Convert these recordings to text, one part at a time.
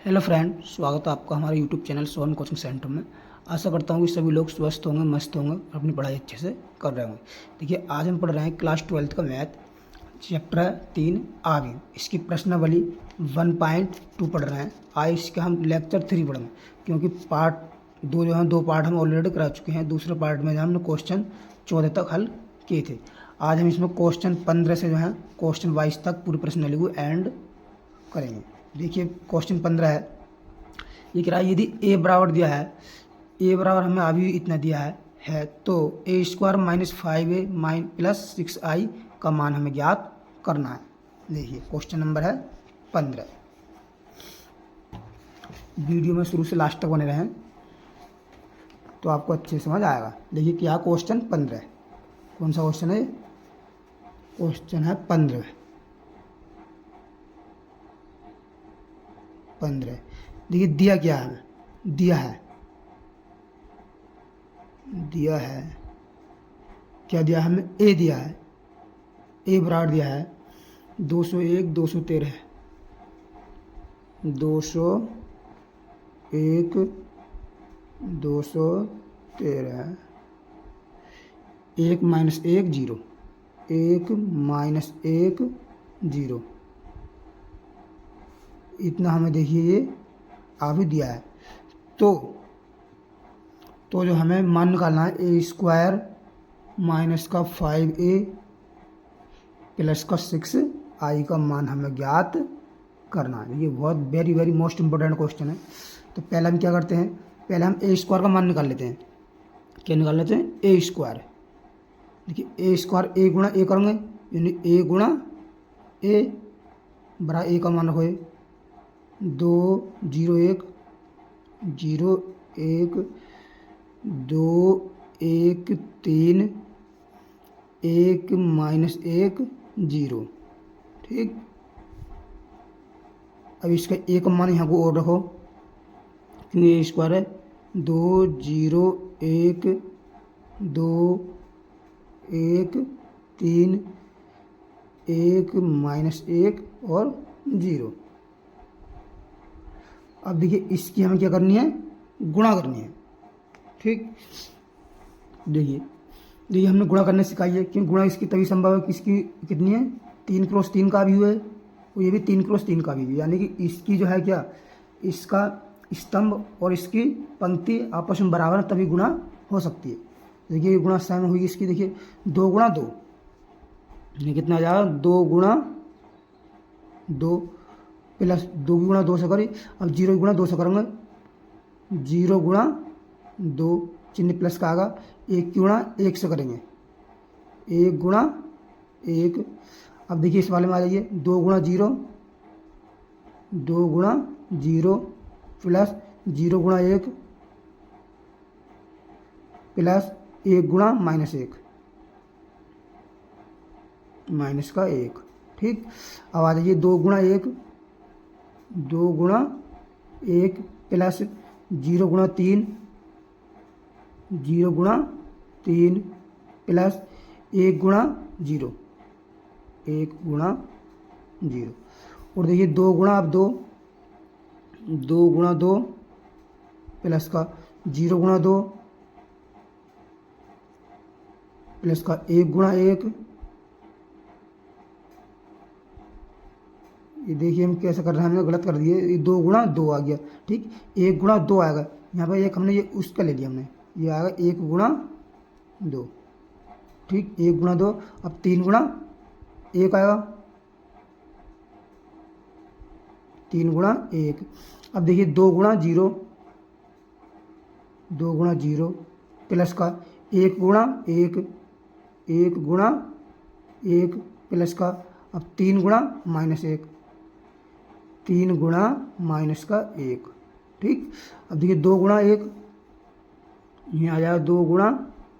Hello friend, स्वागत है आपका हमारे YouTube channel Sohan coaching centre में। आशा करता हूँ कि सभी लोग स्वस्थ होंगे, मस्त होंगे और अपनी पढ़ाई अच्छे से कर रहे होंगे। देखिए, आज हम पढ़ रहे हैं क्लास 12th का मैथ, चैप्टर 3 आगे। इसकी प्रश्नावली 1.2 पढ़ रहे हैं। आज इसका हम लेक्चर 3 पढ़ेंगे, क्योंकि पार्ट 2 जो है 2 पार्ट हम ऑलरेडी करा चुके हैं। दूसरे पार्ट में हमने क्वेश्चन 14 तक हल किए थे। आज हम इसमें क्वेश्चन 15 से जो है क्वेश्चन 22 तक पूरी प्रश्नावली को एंड करेंगे। देखिए, क्वेश्चन 15 है। ये कह रहा है, यदि ए बराबर दिया है, ए बराबर हमें अभी इतना दिया है तो ए square minus 5a plus 6i का मान हमें ज्ञात करना है। देखिए, क्वेश्चन नंबर है 15। वीडियो में शुरू से लास्ट तक बने रहें तो आपको अच्छे समझ आएगा। देखिए, क्या क्वेश्चन 15 है। कौन सा क्वेश्चन है? क्वेश्चन है 15। देखिए, दिया क्या है? दिया है क्या दिया है हमें? ए दिया है। ए बराबर दिया है 201 213 201 213 1 माइनस 1 0 1 माइनस 1 0 इतना हमें देखिए ये अभी दिया है। तो जो हमें मान निकालना है, ए स्क्वायर माइनस का 5a प्लस का 6i का मान हमें ज्ञात करना है। ये बहुत वेरी मोस्ट इम्पोर्टेंट क्वेश्चन है। तो पहले हम क्या करते हैं? पहले हम ए स्क्वायर का मान निकाल लेते हैं। क्या निकाल लेते हैं? ए स्क्वायर। देखिए, ए स्क्वायर ए गुणा ए करेंगे, यानी ए गुणा ए बड़ा ए का मान रखो 2 0 1 0 1 2 1 3 1 माइनस 1 0। ठीक, अब इसका एक मान यहाँ को और रखो, क्योंकि ए स्क्वायर है। 2 0 1 2 1 3 1 माइनस 1 और 0। अब देखिए, इसकी हमें क्या करनी है? गुणा करनी है। ठीक, देखिए हमने गुणा करने सिखाई है, क्योंकि गुणा इसकी तभी संभव है कि इसकी कितनी है? 3 क्रॉस 3 का भी है, और ये भी 3 क्रॉस 3 का भी है। यानी कि इसकी जो है क्या, इसका स्तंभ और इसकी पंक्ति आपस में बराबर है, तभी गुणा हो सकती है। देखिए, गुणा सेम हुई इसकी। देखिए, 2 गुणा 2, ये कितना आ जाएगा? 2 गुणा 2 प्लस 2 गुणा 2 से करें। अब 0 गुणा 2 से करेंगे, 0 गुणा 2 चिन्ह प्लस का आएगा। 1 गुणा 1 से करेंगे, 1 गुणा 1। अब देखिए, इस वाले में आ जाइए, 2 गुणा 0 2 गुणा 0 प्लस 0 गुणा 1 प्लस 1 गुणा माइनस 1 माइनस का 1। ठीक, अब आ जाइए 2 गुणा 1 2 गुणा 1 प्लस 0 गुणा 3 0 गुणा 3 प्लस 1 गुणा 0 1 गुणा 0। और देखिए, 2 गुणा अब 2 2 गुणा 2 प्लस का 0 गुणा 2 प्लस का 1 गुणा 1। ये देखिए, हम कैसे कर रहे हैं, हमने गलत कर दिए। ये 2 गुणा 2 आ गया। ठीक, 1 गुणा 2 आएगा यहाँ पर। एक हमने ये उसका ले लिया, हमने ये आएगा 1 गुणा 2। ठीक, 1 गुणा 2। अब 3 गुणा 1 आएगा, 3 गुणा 1। अब देखिए, 2 गुणा 0 2 गुणा 0 प्लस का 1 गुणा 1 1 गुणा 1 प्लस का अब 3 गुणा माइनस 1 3 गुणा माइनस का 1। ठीक, अब देखिए, 2 गुणा 1 यहाँ आ जाएगा, 2 गुणा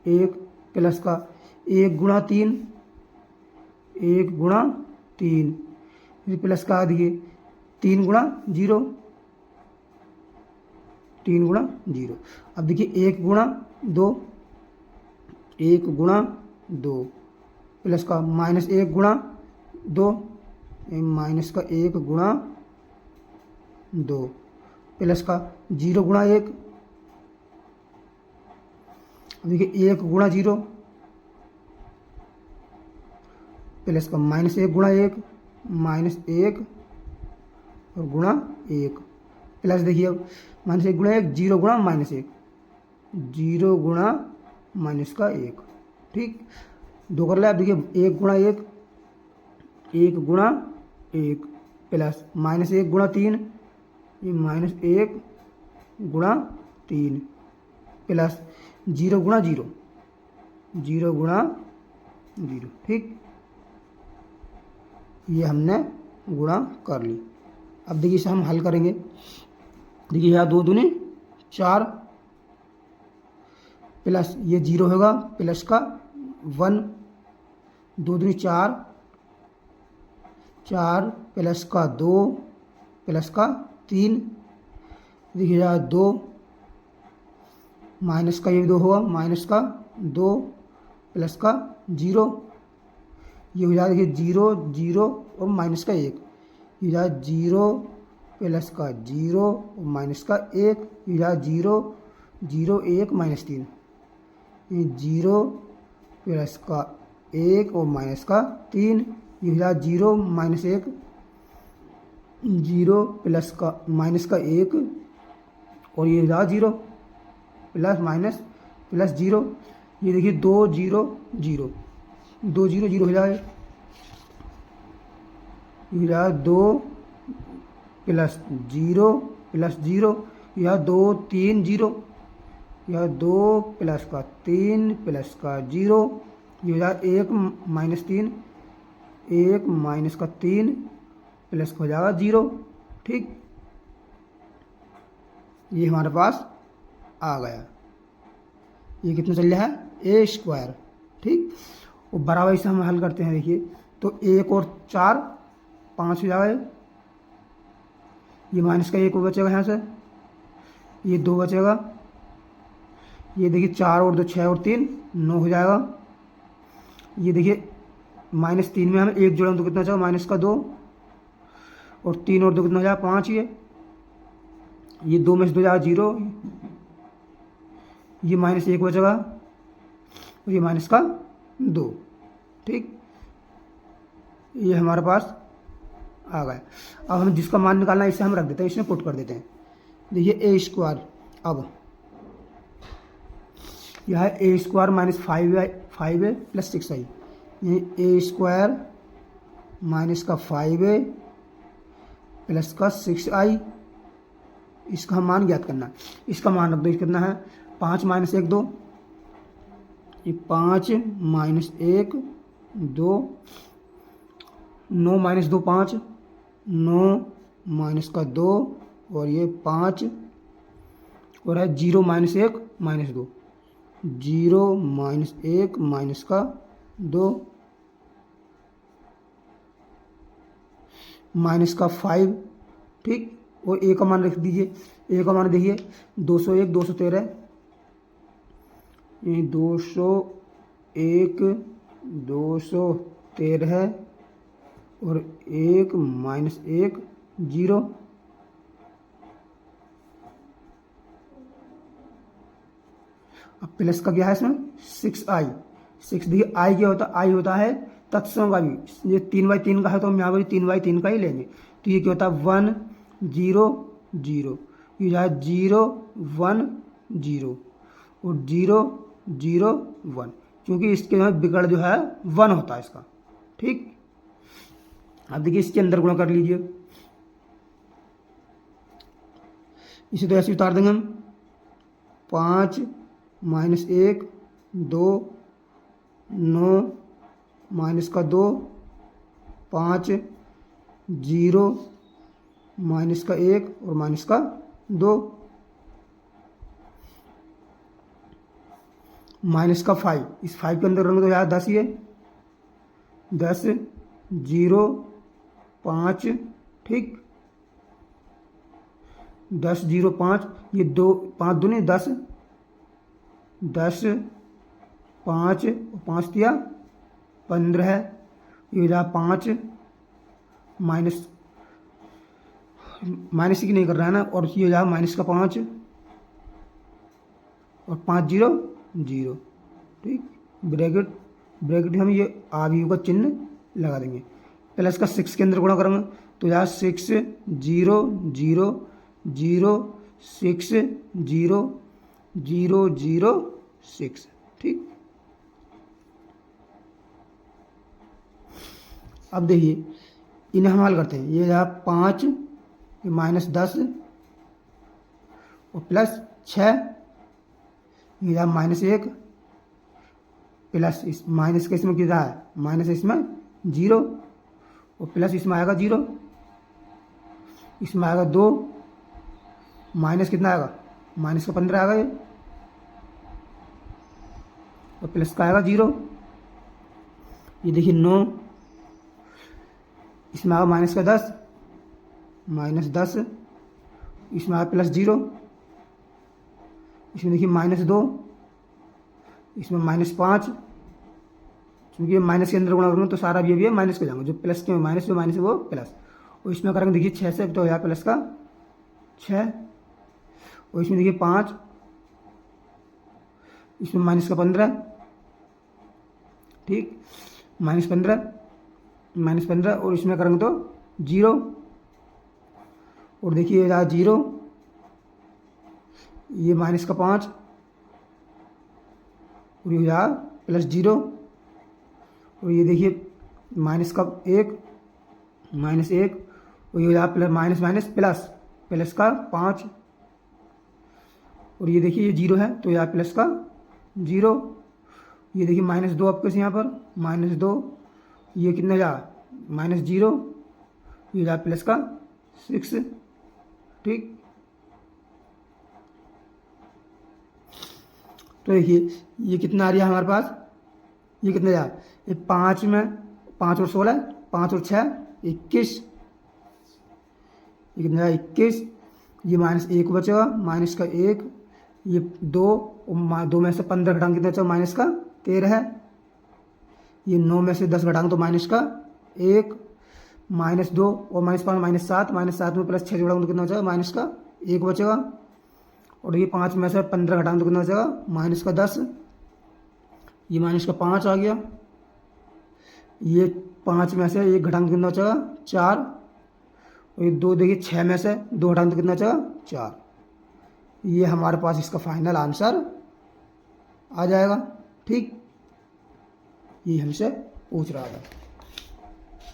1 प्लस का 1 गुणा 3 1 गुणा 3 फिर प्लस का देखिए 3 गुणा 0 3 गुणा 0। अब देखिए, 1 गुणा 2 1 गुणा 2 प्लस का माइनस 1 गुणा 2 माइनस का 1 गुणा 2 प्लस का 0 गुणा 1, देखिए 1 गुणा 0 प्लस का -1 गुणा 1, -1 और गुणा 1 प्लस देखिए अब -1 गुणा 1, 0 गुणा -1, 0 गुणा -1, ठीक। 2 कर लिया। अब देखिए 1 गुणा 1, 1 गुणा 1 प्लस -1 गुणा 3, ये -1 गुणा 3 प्लस 0 गुणा 0, 0 गुणा 0, ठीक। ये हमने गुणा कर ली। अब देखिए इसे हम हल करेंगे। देखिए यहाँ 2 दूनी 4 प्लस ये 0 होगा प्लस का 1, 2 दूनी 4, 4 प्लस का 2 प्लस का 3, देखिए यहाँ 2 माइनस का ये 2 होगा, माइनस का 2 प्लस का 0, ये हो जाएगा देखिए 0 0 और माइनस का 1, ये हो जाएगा 0 प्लस का 0 और माइनस का 1, ये हो जाएगा 0 0 1 -3, ये 0 प्लस का 1 और माइनस का 3, ये हो जाएगा 0 -1, 0 प्लस का माइनस का 1 और ये हो जाएगा 0 प्लस माइनस प्लस 0, ये देखिए 2 0 0, 2 0 0 हो जाए, ये हो जाए 2 प्लस 0 प्लस 0, यह 2 3 0, यह 2 प्लस का 3 प्लस का 0, ये हो जाए 1 -3, 1 माइनस का 3 प्लस का हो जाएगा 0, ठीक। ये हमारे पास आ गया। ये कितना चल रहा है a², ठीक। और बराबर से हम हल करते हैं। देखिए तो 1 और 4 5 हो जाएगा, ये माइनस का 1 बचेगा यहाँ से, ये 2 बचेगा, ये देखिए 4 और 2 6 और 3 9 हो जाएगा, ये देखिए -3 में हम 1 जोड़ेंगे तो कितना बचेगा -2 और 3 और 2 कितना हो जाएगा 5, ये 2 में से 2 जाएगा 0, ये -1 बचेगा और ये -2, ठीक। ये हमारे पास आ गया। अब हमें जिसका मान निकालना है इसे हम रख देते हैं, इसमें पुट कर देते हैं। देखिए a², अब यह है a² -5a प्लस 6i, ये a² माइनस का 5a प्लस का 6i, इसका हम मान ज्ञात करना है। इसका मान रख दो, कितना है 5 - 1 2, ये 5 - 1 2, 9 - 2 5, 9 माइनस का 2 और ये 5 और है 0 - 1 -2, 0 - 1 माइनस का 2 माइनस का 5, ठीक। और ए का मान रख दीजिए। ए का मान देखिए 201 213, ये 201 213 और 1 - 1 0, अब प्लस का क्या है इसमें 6i, 6 देखिए आई क्या होता है, आई होता है तत्सम का भी, ये 3/3 का है तो हम यहाँ पर 3/3 का ही लेंगे। तो ये क्या होता है 1 0 0, ये जो है 0 1 0 और 0 0 1, क्योंकि इसके जो विकर्ण जो है 1 होता है इसका, ठीक। अब देखिए इसके अंदर गुणा कर लीजिए, इसे तो ऐसे उतार देंगे हम, 5 - 1 2, 9 माइनस का 2 5, 0 माइनस का 1 और माइनस का 2, माइनस का 5, इस 5 के अंदर रंग तो यार 10 ही है, 10 0 5, ठीक, 10 0 5, ये 2 5 दूनी 10, 10 5 और 5 दिया 15 है, ये हो जाए 5 माइनस माइनस की नहीं कर रहा है ना, और ये हो जाएगा माइनस का 5 और 5 जीरो जीरो, ठीक। ब्रैकेट ब्रैकेट हम ये आवियों का चिन्ह लगा देंगे। प्लस का 6 के अंदर गुणा करेंगे तो यहाँ 6 zero zero zero 6 zero zero zero 6, ठीक। अब देखिए इन्हें हम हल करते हैं। ये यहाँ 5 माइनस 10 और प्लस 6, ये यहाँ माइनस 1 प्लस इस माइनस का इसमें कितना है, माइनस इसमें 0 और प्लस इसमें आएगा 0, इसमें आएगा 2, माइनस कितना आएगा, माइनस का 15 आएगा ये, और प्लस का आएगा 0। ये देखिए 9, इसमें आएगा माइनस का 10, माइनस 10, इसमें आएगा प्लस 0, इसमें देखिए माइनस 2, इसमें माइनस 5, क्योंकि माइनस के अंदर गुणा करूँगा तो सारा ये भी है माइनस के जाऊँगा, जो प्लस के माइनस है वो प्लस, और इसमें करेंगे देखिए 6 से तो यहाँ प्लस का 6, और इसमें देखिए 5, इसमें माइनस का 15, ठीक, माइनस 15 और इसमें करेंगे तो 0, और देखिए यहाँ 0, ये माइनस का 5 और ये यहाँ प्लस 0, और ये देखिए माइनस का 1 माइनस 1 और ये यहाँ plus minus minus plus plus का 5, और ये देखिए ये 0 है तो यहाँ प्लस का 0, ये देखिए माइनस 2 आपके यहाँ पर माइनस 2, ये कितना जा माइनस 0, ये जा प्लस का 6, ठीक। तो देखिए ये कितना आ रहा है हमारे पास, ये कितना जा, ये 5 में 5 और 16, 5 और 6 21, ये कितना 21, ये माइनस 1 बचेगा, माइनस का 1, ये 2 और 2 में से 15 घटाएंगे कितना बचा, माइनस का 13 है, ये 9 में से 10 घटाएंगे तो माइनस का 1, माइनस 2 और माइनस 5 माइनस 7 में प्लस 6 जोड़ेंगे तो कितना बचेगा, माइनस का 1 बचेगा, और ये 5 में से 15 घटाएंगे तो कितना बचेगा, माइनस का 10, ये माइनस का 5 आ गया, ये 5 में से 1 घटाएंगे तो कितना बचेगा 4, और ये 2 देखिए 6 में से 2 घटाएंगे तो कितना बचेगा 4। ये हमारे पास इसका फाइनल आंसर आ जाएगा, ठीक। ये हमसे पूछ रहा था।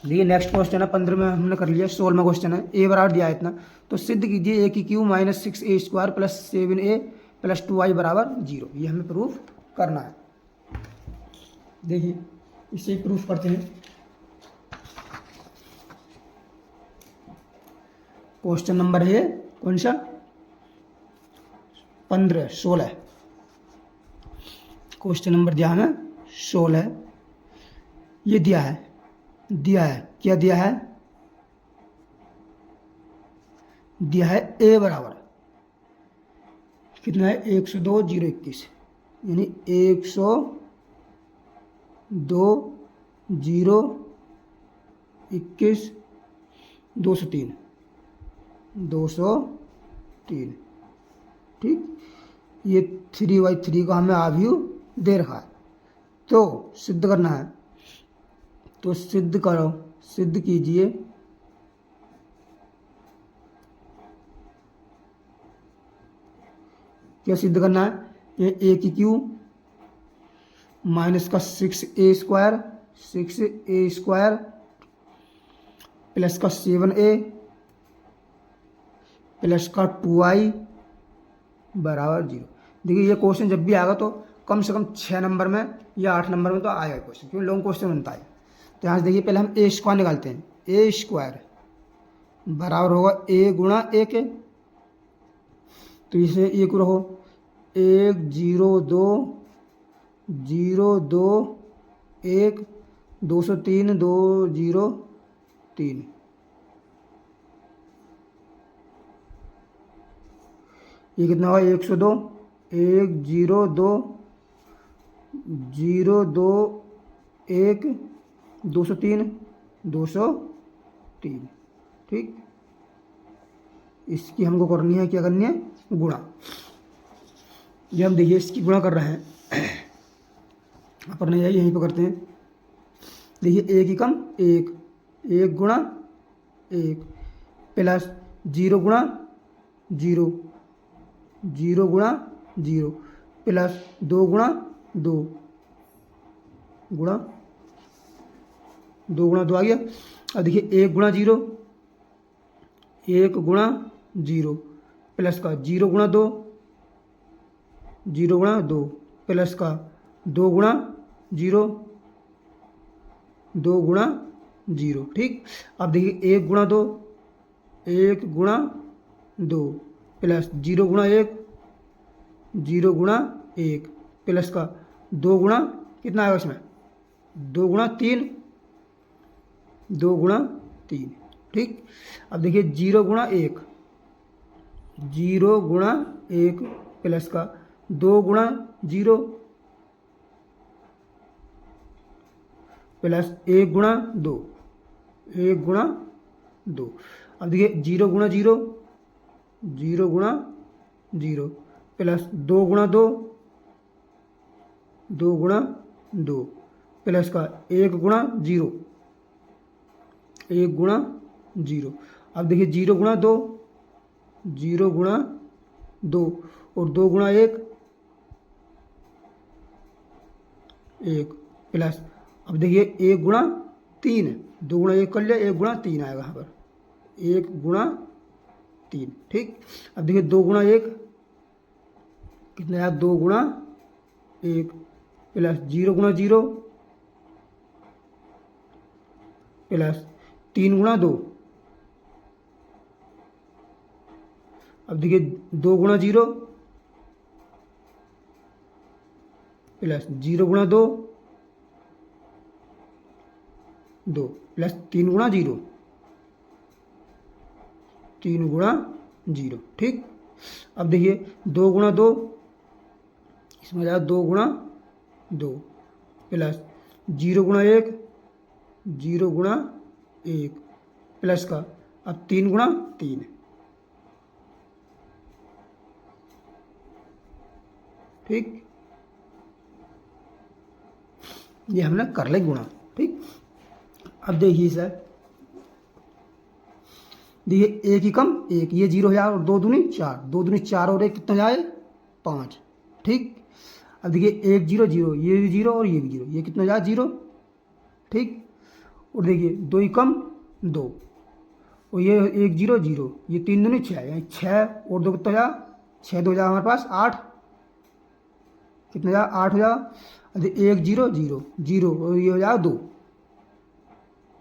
देखिए नेक्स्ट क्वेश्चन है 15 में हमने कर लिया, 16वां क्वेश्चन है। ए बराबर दिया है इतना, तो सिद्ध कीजिए ए की Q minus 6a² plus 7a plus 2i बराबर 0। ये हमें प्रूफ करना है। देखिए इसे प्रूफ करते हैं। क्वेश्चन नंबर है कौन सा, 16। क्वेश्चन नंबर दिया हमें 16, ये दिया है क्या दिया है, दिया है ए बराबर कितना है 102 0 21, यानी 102 0 21 203, ठीक। ये 3/3 का हमें आव्यूह दे रखा है, तो सिद्ध करना है। तो सिद्ध करो, सिद्ध कीजिए क्या सिद्ध करना है, ये ए की क्यू माइनस का 6a² प्लस का 7a प्लस का 2i बराबर 0। देखिए ये क्वेश्चन जब भी आएगा तो कम से कम 6 नंबर में या 8 नंबर में तो आएगा क्वेश्चन, क्योंकि लॉन्ग क्वेश्चन बनता है। तो यहाँ से देखिए पहले हम a² निकालते हैं, a² बराबर होगा a गुणा a के, तो इसे एक रहो 1 0 2 0 2 1 203 2 0 3, ये कितना होगा 102 1 0 2 0 2 1 203 203, ठीक। इसकी हमको करनी है, क्या करनी है, गुणा। ये हम देखिए इसकी गुणा कर रहे हैं, अपन यहीं पर करते हैं। देखिए एक ही कम एक, एक गुणा एक प्लस जीरो गुणा जीरो, जीरो गुणा जीरो प्लस दो गुणा दो, गुणा दो गुणा दो आ गया। अब देखिए एक गुणा जीरो, एक गुणा जीरो प्लस का जीरो गुणा दो, जीरो गुणा दो प्लस का दो गुणा जीरो, दो गुणा जीरो। ठीक, अब देखिए एक गुणा दो, एक गुणा दो प्लस जीरो गुणा एक, जीरो गुणा एक प्लस का दो गुणा कितना आएगा इसमें, दो गुणा तीन, दो गुणा तीन। ठीक, अब देखिए जीरो गुणा एक, जीरो गुणा एक प्लस का दो गुणा जीरो प्लस एक गुणा दो, एक गुणा दो। अब देखिए जीरो गुणा जीरो, जीरो गुणा जीरो प्लस दो गुणा दो, दो गुणा दो प्लस का एक गुणा जीरो, एक गुणा जीरो। अब देखिए जीरो गुणा दो, जीरो गुणा दो और दो गुणा एक, एक प्लस अब देखिए एक गुणा तीन, दो गुणा एक कर लिया, एक गुणा तीन आएगा यहाँ पर, एक गुणा तीन। ठीक, अब देखिए दो गुणा एक कितना आया, दो गुणा एक प्लस जीरो गुणा जीरो प्लस तीन गुणा दो। अब देखिए दो गुणा जीरो प्लस जीरो गुणा दो, दो प्लस तीन गुणा जीरो, तीन गुणा जीरो। ठीक, अब देखिए दो गुणा दो, इसमें जाएगा दो गुणा दो प्लस जीरो गुणा एक, जीरो गुणा एक प्लस का अब तीन गुणा तीन। ठीक, ये हमने कर लिया गुणा। ठीक, अब देखिए सर, देखिए एक ही कम एक, ये जीरो है और दो दूनी चार, दो दूनी चार और एक कितना जाए, पाँच। ठीक, अब देखिए एक जीरो जीरो, ये भी जीरो और ये भी जीरो, ये कितना जाए, जीरो। ठीक, और देखिए दो ही कम दो और ये एक जीरो जीरो, ये तीन दूनी छः, यानी छः और दो कितना जा, छः दो जा हमारे पास आठ, कितना जा, आठ हो जा। एक जीरो जीरो जीरो और ये हो जाएगा दो।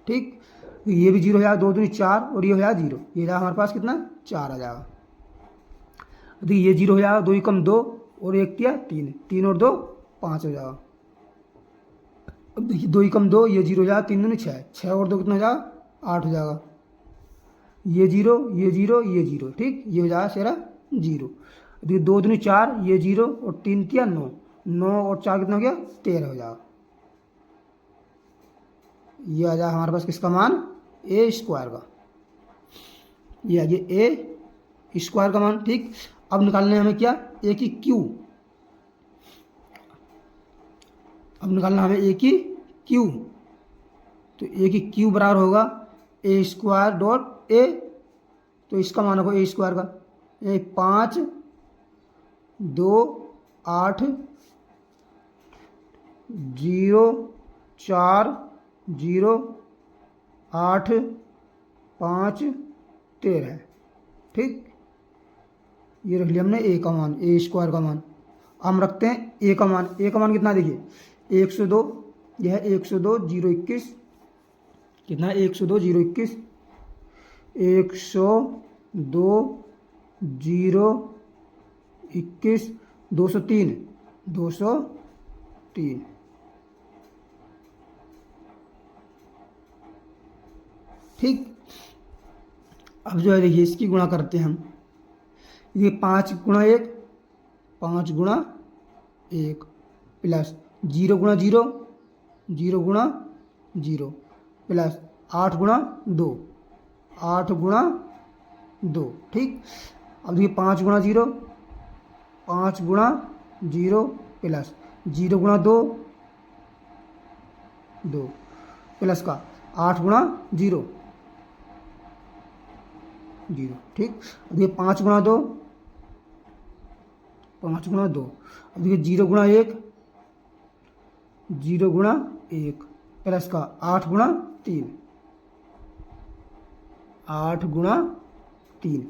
ठीक, ये भी जीरो हो जाएगा, दो दूनी चार और ये हो जाएगा जीरो, ये जाएगा हमारे पास कितना, चार आ जाएगा। देखिए ये जीरो हो जाएगा, दो ही कम दो और एक किया तीन, तीन और दो पाँच हो जाएगा। अब देखिए दो ही कम दो, ये जीरो हो जाएगा, तीन दूनी छः, छः और दो कितना हो जाएगा, आठ हो जाएगा। ये जीरो ये जीरो ये जीरो, ठीक, ये हो जाएगा सेरा जीरो। देखिए दो दूनी चार, ये जीरो और तीन किया नौ, नौ और चार कितना हो गया, तेरह हो जाएगा। ये आ जाएगा हमारे पास किसका मान, ए स्क्वायर का, ये आ गया ए स्क्वायर का मान। ठीक, अब निकालने हमें क्या, ए की क्यू, अब निकालना हमें ए की क्यू, तो ए की क्यू बराबर होगा ए स्क्वायर डॉट ए, तो इसका मान होगा ए स्क्वायर का, ए पाँच दो आठ जीरो चार जीरो आठ पाँच तेरह। ठीक, ये रख लिया हमने ए का मान, ए स्क्वायर का मान। हम रखते हैं ए का मान, ए का मान कितना, देखिए 102, यह है 102 जीरो 21, कितना है 102 जीरो 21, 102 जीरो 21, 203, 203। ठीक, अब जो है देखिए इसकी गुणा करते हैं हम, ये पाँच गुणा एक, पाँच गुणा एक प्लस जीरो गुणा जीरो, जीरो गुणा जीरो प्लस आठ गुणा दो, आठ गुणा 2। ठीक, अब देखिए 5 गुणा 0, 5 गुणा 0 प्लस 0 गुणा 2, 2 प्लस का 8 गुणा 0, 0। ठीक, अब देखिए 5 गुणा 2, 5 गुणा 2, अब देखिए 0 गुणा 1, 0 गुणा 1 प्लस का 8 गुणा 3, 8 गुणा 3।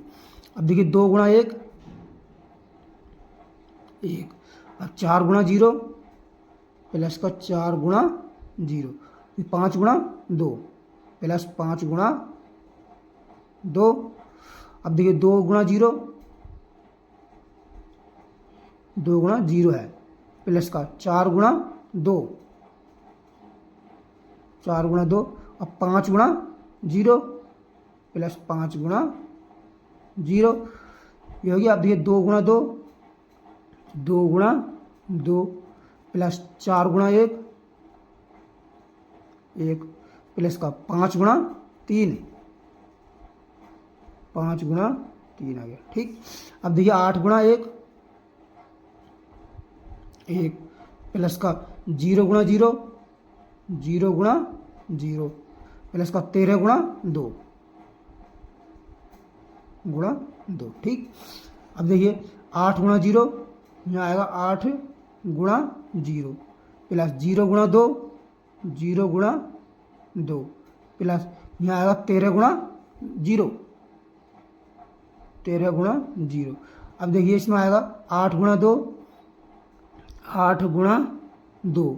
अब देखिए 2 गुणा 1, 1। अब 4 गुणा 0 प्लस का 4 गुणा 0, 5 गुणा 2 प्लस 5 गुणा 2। अब देखिए 2 गुणा 0, 2 गुणा 0 है प्लस का 4 गुणा 2, 4 गुणा 2। अब 5 गुणा 0 प्लस 5 गुणा 0, ये हो गया। अब देखिए 2 गुणा 2, 2 गुणा 2 प्लस 4 गुणा 1, 1 प्लस का 5 गुणा 3, 5 गुणा 3 आ गया। ठीक, अब देखिए 8 गुणा 1, 1 प्लस का 0 गुणा 0, 0 गुणा 0 प्लस का 13 गुणा 2, गुणा 2। ठीक, अब देखिए 8 गुणा 0, यहाँ आएगा 8 गुणा 0 प्लस 0 गुणा 2, 0 गुणा 2 प्लस यहाँ आएगा 13 गुणा 0, 13 गुणा 0। अब देखिए इसमें आएगा 8 गुणा 2, 8 गुणा 2,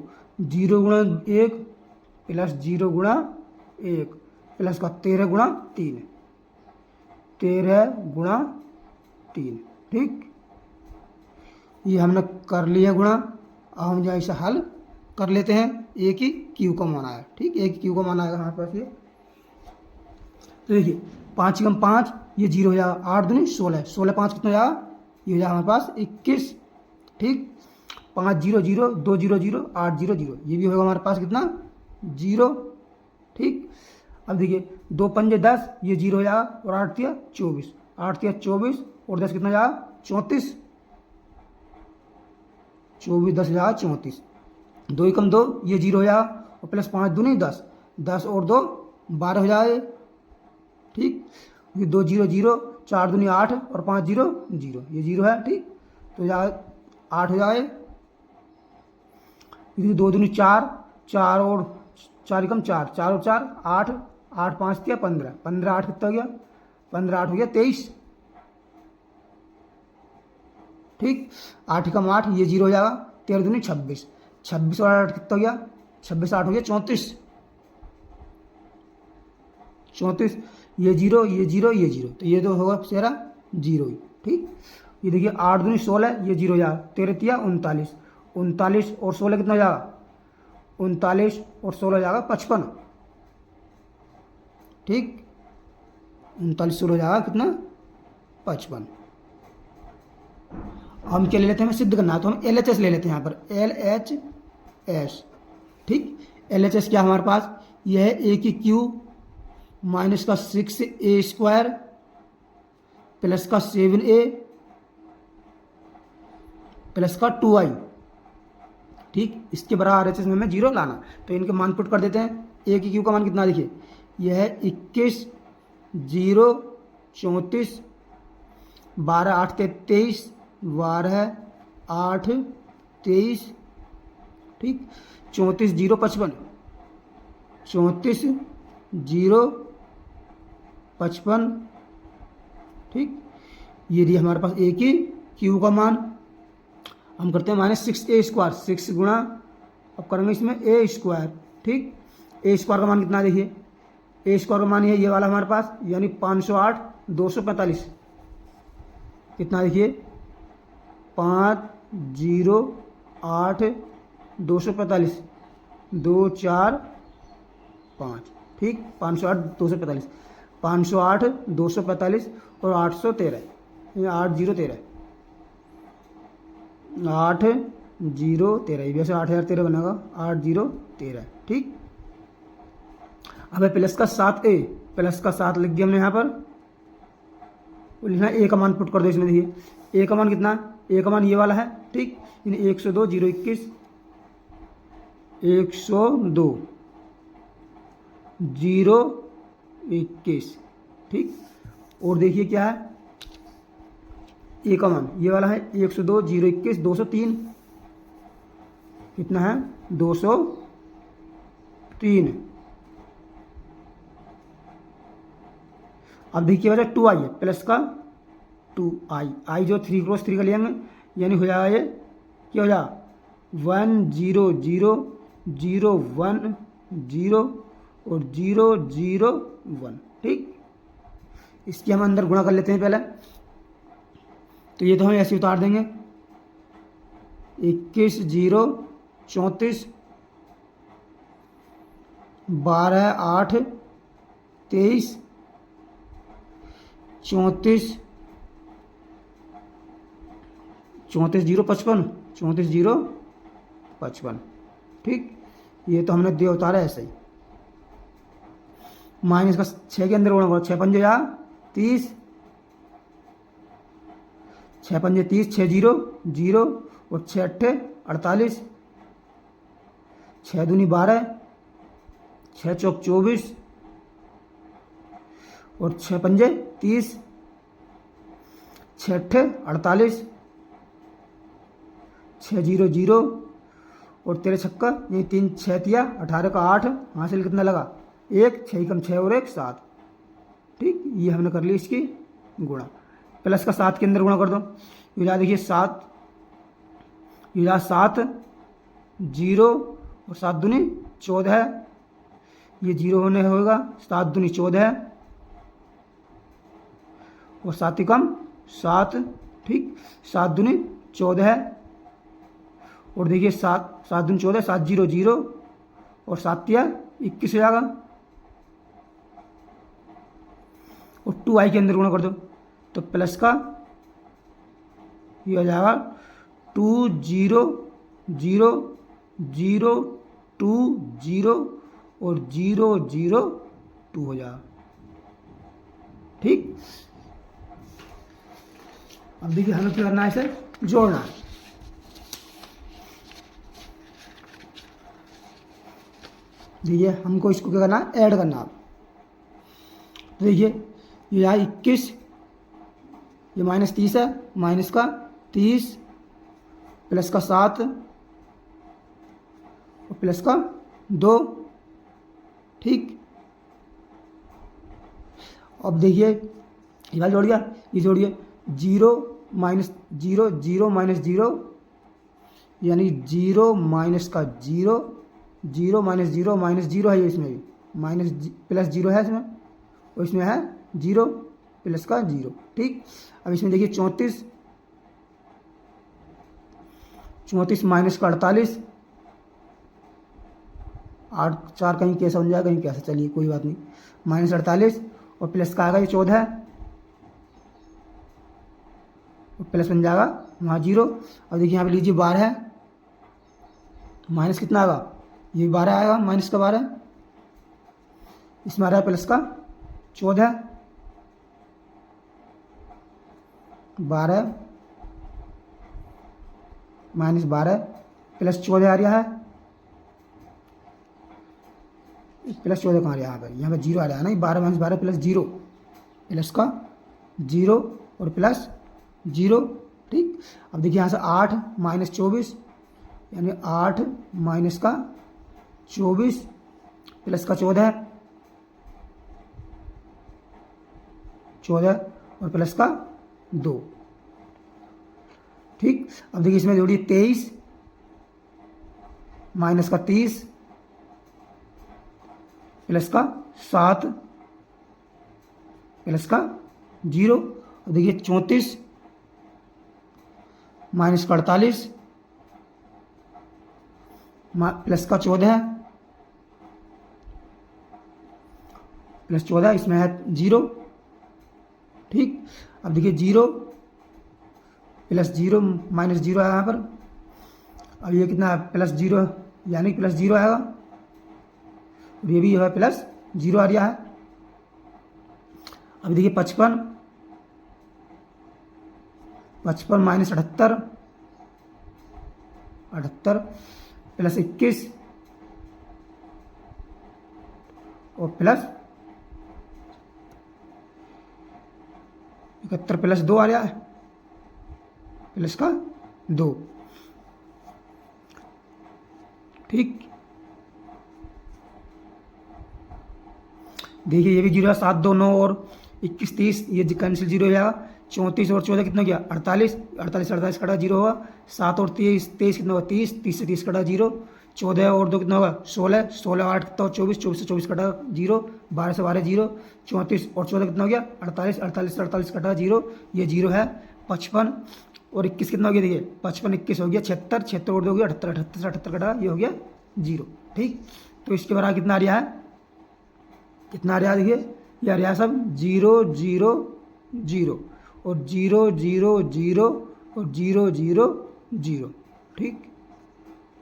0 गुणा 1 प्लस 0 गुणा 1 प्लस का 13 गुणा 3, 13 गुणा 3। ठीक, ये हमने कर लिया गुणा। अब हम जो ऐसा हल कर लेते हैं। ए की क्यू का मान आया। ठीक, ए की क्यू का मान आएगा हमारे पास ये। तो देखिए 5 कम 5, ये 0 हो जाएगा, 8 दूनी 16, 16 5 कितना जाएगा, ये हो जाएगा हमारे पास 21। ठीक, 5 0 0, 2 0 0, 8 0 0, ये भी होगा हमारे पास कितना 0। ठीक, अब देखिए 2 5 10, ये 0 हो जाएगा और 8 3 24, 8 3 24 और 10 कितना जाएगा 34, 24 10 जाएगा 34, 2 कम 2, ये 0 हो जाएगा और प्लस 5 दूनी 10, 10 और 2 12 हो जाए। ठीक, ये 2 0 0, 4 दूनी 8 और 5 0 0, ये 0 है। ठीक, तो जाए 8 हो जाए, 2 दूनी 4, 4 और 4 कम 4, 4 और 4 8, 8 5 दिया 15, 15 8 कितना हो गया, 15 8 हो गया 23। ठीक, 8 कम 8, ये 0 हो जाएगा, 13 दूनी 26, 26 और 8 कितना हो गया, 26 8 हो गया 34, 34, ये 0 ये 0 ये 0, तो ये तो होगा तेरा 0 ही। ठीक, ये देखिए 8 दूनी 16, ये 0 हो जाएगा, 13 तिया 39, 39 और 16 कितना हो जाएगा, 39 और 16 हो जाएगा 55। ठीक, 39 16 हो जाएगा कितना 55। हम क्या ले लेते हैं, हमें सिद्ध करना है तो हम LHS ले लेते हैं यहाँ पर, LHS। ठीक, LHS क्या हमारे पास, यह है A की क्यू माइनस का 6A स्क्वायर प्लस का 7A प्लस का 2I। ठीक, इसके बराबर RHS में हमें 0 लाना, तो इनके मान पुट कर देते हैं। A की क्यू का मान कितना देखिए, यह है 21 0 34, 12 8 23, 12 8 23। ठीक, 34 0 55, 34 0 55। ठीक, ये दिया हमारे पास A की क्यू का मान। हम करते हैं -6A स्क्वायर, 6 गुणा, अब करेंगे इसमें A स्क्वायर। ठीक, A स्क्वायर का मान कितना देखिए, A स्क्वायर का मान है ये वाला हमारे पास, यानी 508 245, कितना देखिए 5 0 8 245, 2 4 5। ठीक, 508 245, 508 245 और 813, 8 0 13, 8 0 13, ये वैसे 8013 बनेगा, 8 0 13। ठीक, अब है प्लस का 7A, प्लस का 7 लिख दिया हमने यहाँ पर, वो लिखना ए का मान पुट कर दो इसमें। देखिए ए का मान कितना, ए का मान ये वाला है, ठीक, यानी 102 0 21 102 0 21, ठीक। और देखिए क्या है, ए का मान ये वाला है 102 0 21 203, कितना है 203। अब देखिए वजह 2i है, प्लस का 2i, आई जो 3 क्रॉस 3 का लेंगे, यानी हो जाएगा ये क्या हो जाएगा 1 0 0 0 1 0 और 0 0 1, ठीक। इसकी हम अंदर गुणा कर लेते हैं पहले, तो ये तो हम ऐसे उतार देंगे 21 0 34 12 8 23 34 34 0 55 34 0 55, ठीक। ये तो हमने दे उतारा ऐसे ही। माइनस का 6 के अंदर गुणा करो, 6 पंजे या 30, 6 पंजे 30, 6 0 0 और 6 अट्ठे 48, 6 दूनी 12, 6 चौक 24 और 6 पंजे 30, 6 अट्ठे 48, 6 0 0 और 13 छक्का, ये 3 6 तिया 18 का 8, हासिल कितना लगा 1, 6 कम 6 और 1 7, ठीक। ये हमने कर ली इसकी गुणा। प्लस का 7 के अंदर गुणा कर दो, ये देखिए 7, ये 7 0 और 7 दूनी 14, ये 0 होने होगा, 7 दूनी 14 और 7 कम 7, ठीक, 7 दूनी 14 और देखिए 7 दूनी 14, 7 0 0 और 7 तिया 21 हो जाएगा, और 2i के अंदर गुणा कर दो, तो प्लस का ये हो जाएगा 2 0 0 0 2 0 और 0 0 2 हो जाएगा, ठीक। अब देखिए हमें क्या करना है, इसे जोड़ना है। देखिए हमको इसको क्या करना है, ऐड करना है। तो देखिए ये यहाँ 21, ये माइनस 30 है, माइनस का 30 प्लस का 7 और प्लस का 2, ठीक। अब देखिए ये वाला जोड़ गया, ये जोड़िए 0 माइनस 0 0 माइनस 0, यानी 0 माइनस का 0 0 माइनस 0 माइनस 0 है, ये इसमें भी माइनस प्लस 0 है इसमें, और इसमें है 0 प्लस का 0, ठीक। अब इसमें देखिए 34 माइनस का 48, 8 4 कहीं कैसा बन जाएगा, कहीं कैसा, चलिए कोई बात नहीं, माइनस 48 और प्लस का आएगा ये 14 और प्लस बन जाएगा वहाँ 0। अब देखिए यहाँ पे लीजिए 12, माइनस कितना आएगा, ये 12 आएगा, माइनस का 12, इसमें आ रहा है प्लस का 14, 12 माइनस 12 प्लस 14 आ रहा है, प्लस 14 कहाँ आ रहा है, यहाँ पर 0 आ रहा है ना, 12 माइनस 12 प्लस 0, प्लस का 0 और प्लस 0, ठीक। अब देखिए यहाँ से 8 माइनस 24, यानी 8 माइनस का 24 प्लस का 14 और प्लस का 2, ठीक। अब देखिए इसमें जोड़िए 23 माइनस का 30 प्लस का 7 प्लस का 0। अब देखिए 34 माइनस का 48 प्लस का 14 प्लस 14, इसमें है 0, ठीक। अब देखिए 0 प्लस 0 माइनस 0 है यहाँ पर, अब ये कितना है प्लस 0, यानी प्लस 0 आएगा, और ये भी है प्लस 0 आ रहा है। अब देखिए 55 55 माइनस 78, 78 प्लस 21 और प्लस 71 प्लस 2 आ रहा है, प्लस का 2। ठीक, देखिए ये भी 0 है, 7 2 9 और 21 30, ये कैंसिल 0 हो जाएगा। 34 और 14 कितना गया 48, 48 48 कटा 0 होगा। 7 और 23 23 कितना होगा 30, 30 से 30 कटा 0। 14 और 2 कितना होगा 16, 16 8 कितना 24, 24 से 24 कटा 0। 12 से 12 0। 34 और 14 कितना हो गया 48, 48 से 48 कटा 0, ये 0 है। 55 और 21 कितना हो गया, देखिए 55 21 हो गया 76, 76 और 2 हो गया 78, 78 से 78 कटा, ये हो गया 0। ठीक, तो इसके बराबर कितना आ रहा है, कितना आ रहा है, देखिए ये आ रहा है सब 0 0 0 और 0 0 0 और 0 0 0। ठीक,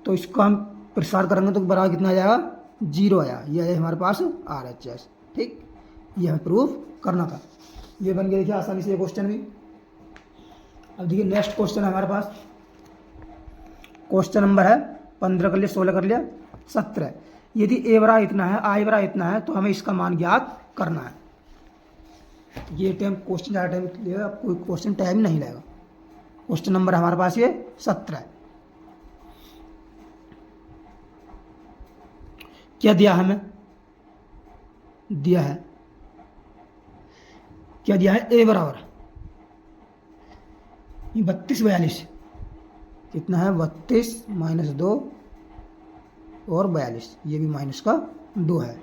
तो इसको हम प्रसार करेंगे तो बराबर कितना आ जाएगा 0 आया, ये हमारे पास RHS। ठीक, ये हमें प्रूफ करना था, ये बन गया देखिए आसानी से ये क्वेश्चन भी। अब देखिए नेक्स्ट क्वेश्चन हमारे पास, क्वेश्चन नंबर है 15 कर लिया, 16 कर लिया, 17। यदि ए बराबर इतना है, आई बराबर इतना है, तो हमें इसका मान ज्ञात करना है। ये टाइम क्वेश्चन ज़्यादा टाइम लेगा, कोई क्वेश्चन टाइम नहीं लगेगा। क्वेश्चन नंबर हमारे पास ये 17 है। क्या दिया है हमें, दिया है, क्या दिया है, ए बराबर 32 42, कितना है 32 माइनस 2 और 42, ये भी माइनस का 2 है,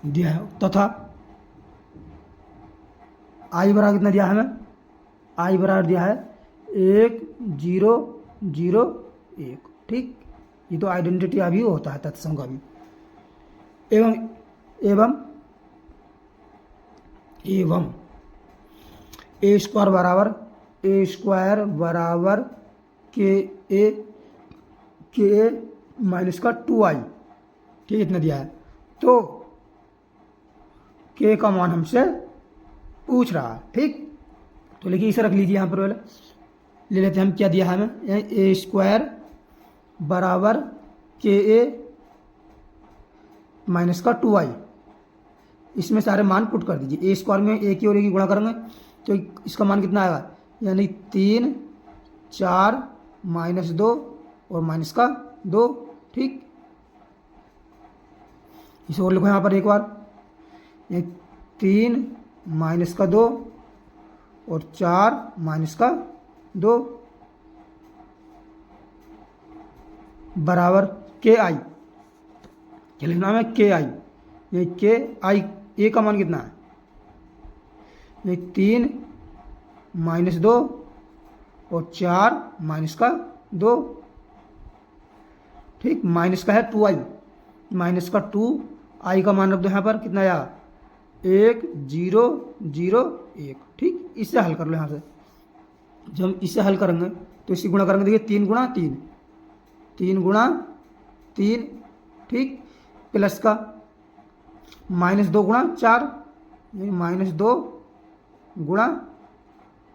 दिया है। तथा आई बराबर कितना दिया है हमें, आई बराबर दिया है 1 0 0 1। ठीक, ये तो आइडेंटिटी अभी होता है तत्सम का भी। एवं एवं एवं ए स्क्वायर बराबर के ए माइनस का 2i। ठीक, इतना दिया है, तो के का मान हमसे पूछ रहा है। ठीक, तो लेकिन इसे रख लीजिए यहाँ पर, ले लेते हैं हम, क्या दिया है हमें, ए स्क्वायर बराबर के ए माइनस का 2i, इसमें सारे मान पुट कर दीजिए। ए स्क्वायर में ए की और ए की गुणा करेंगे तो इसका मान कितना आएगा, यानी 3 4 माइनस 2 और माइनस का 2। ठीक, इसे और लिखो यहाँ पर एक बार, ये 3 माइनस का 2 और 4 माइनस का 2 बराबर के आई, क्या लिखना है के आई, ये के आई, ए का मान कितना है, ये 3 माइनस 2 और 4 माइनस का 2। ठीक, माइनस का है 2i, माइनस का 2, आई का मान रख दो यहाँ पर, कितना आया 1 0 0 1। ठीक, इससे हल कर लो यहाँ से, जब हम इससे हल करेंगे तो इसकी गुणा करेंगे, देखिए 3 गुणा 3, 3 गुणा 3। ठीक, प्लस का माइनस 2 गुणा 4, यानी माइनस 2 गुणा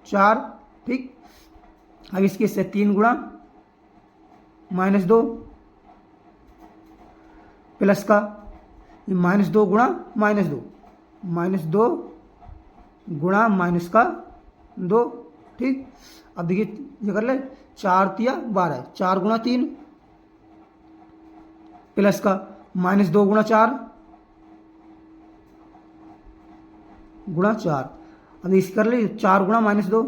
4। ठीक, अब इसके से 3 गुणा माइनस 2 प्लस का माइनस 2 गुणा माइनस 2, माइनस 2 गुणा माइनस का 2। ठीक, अब देखिए ये कर ले, 4 तिया 12, 4 गुणा 3 प्लस का माइनस 2 गुणा 4 गुणा 4। अब इस कर ले 4 गुणा माइनस 2,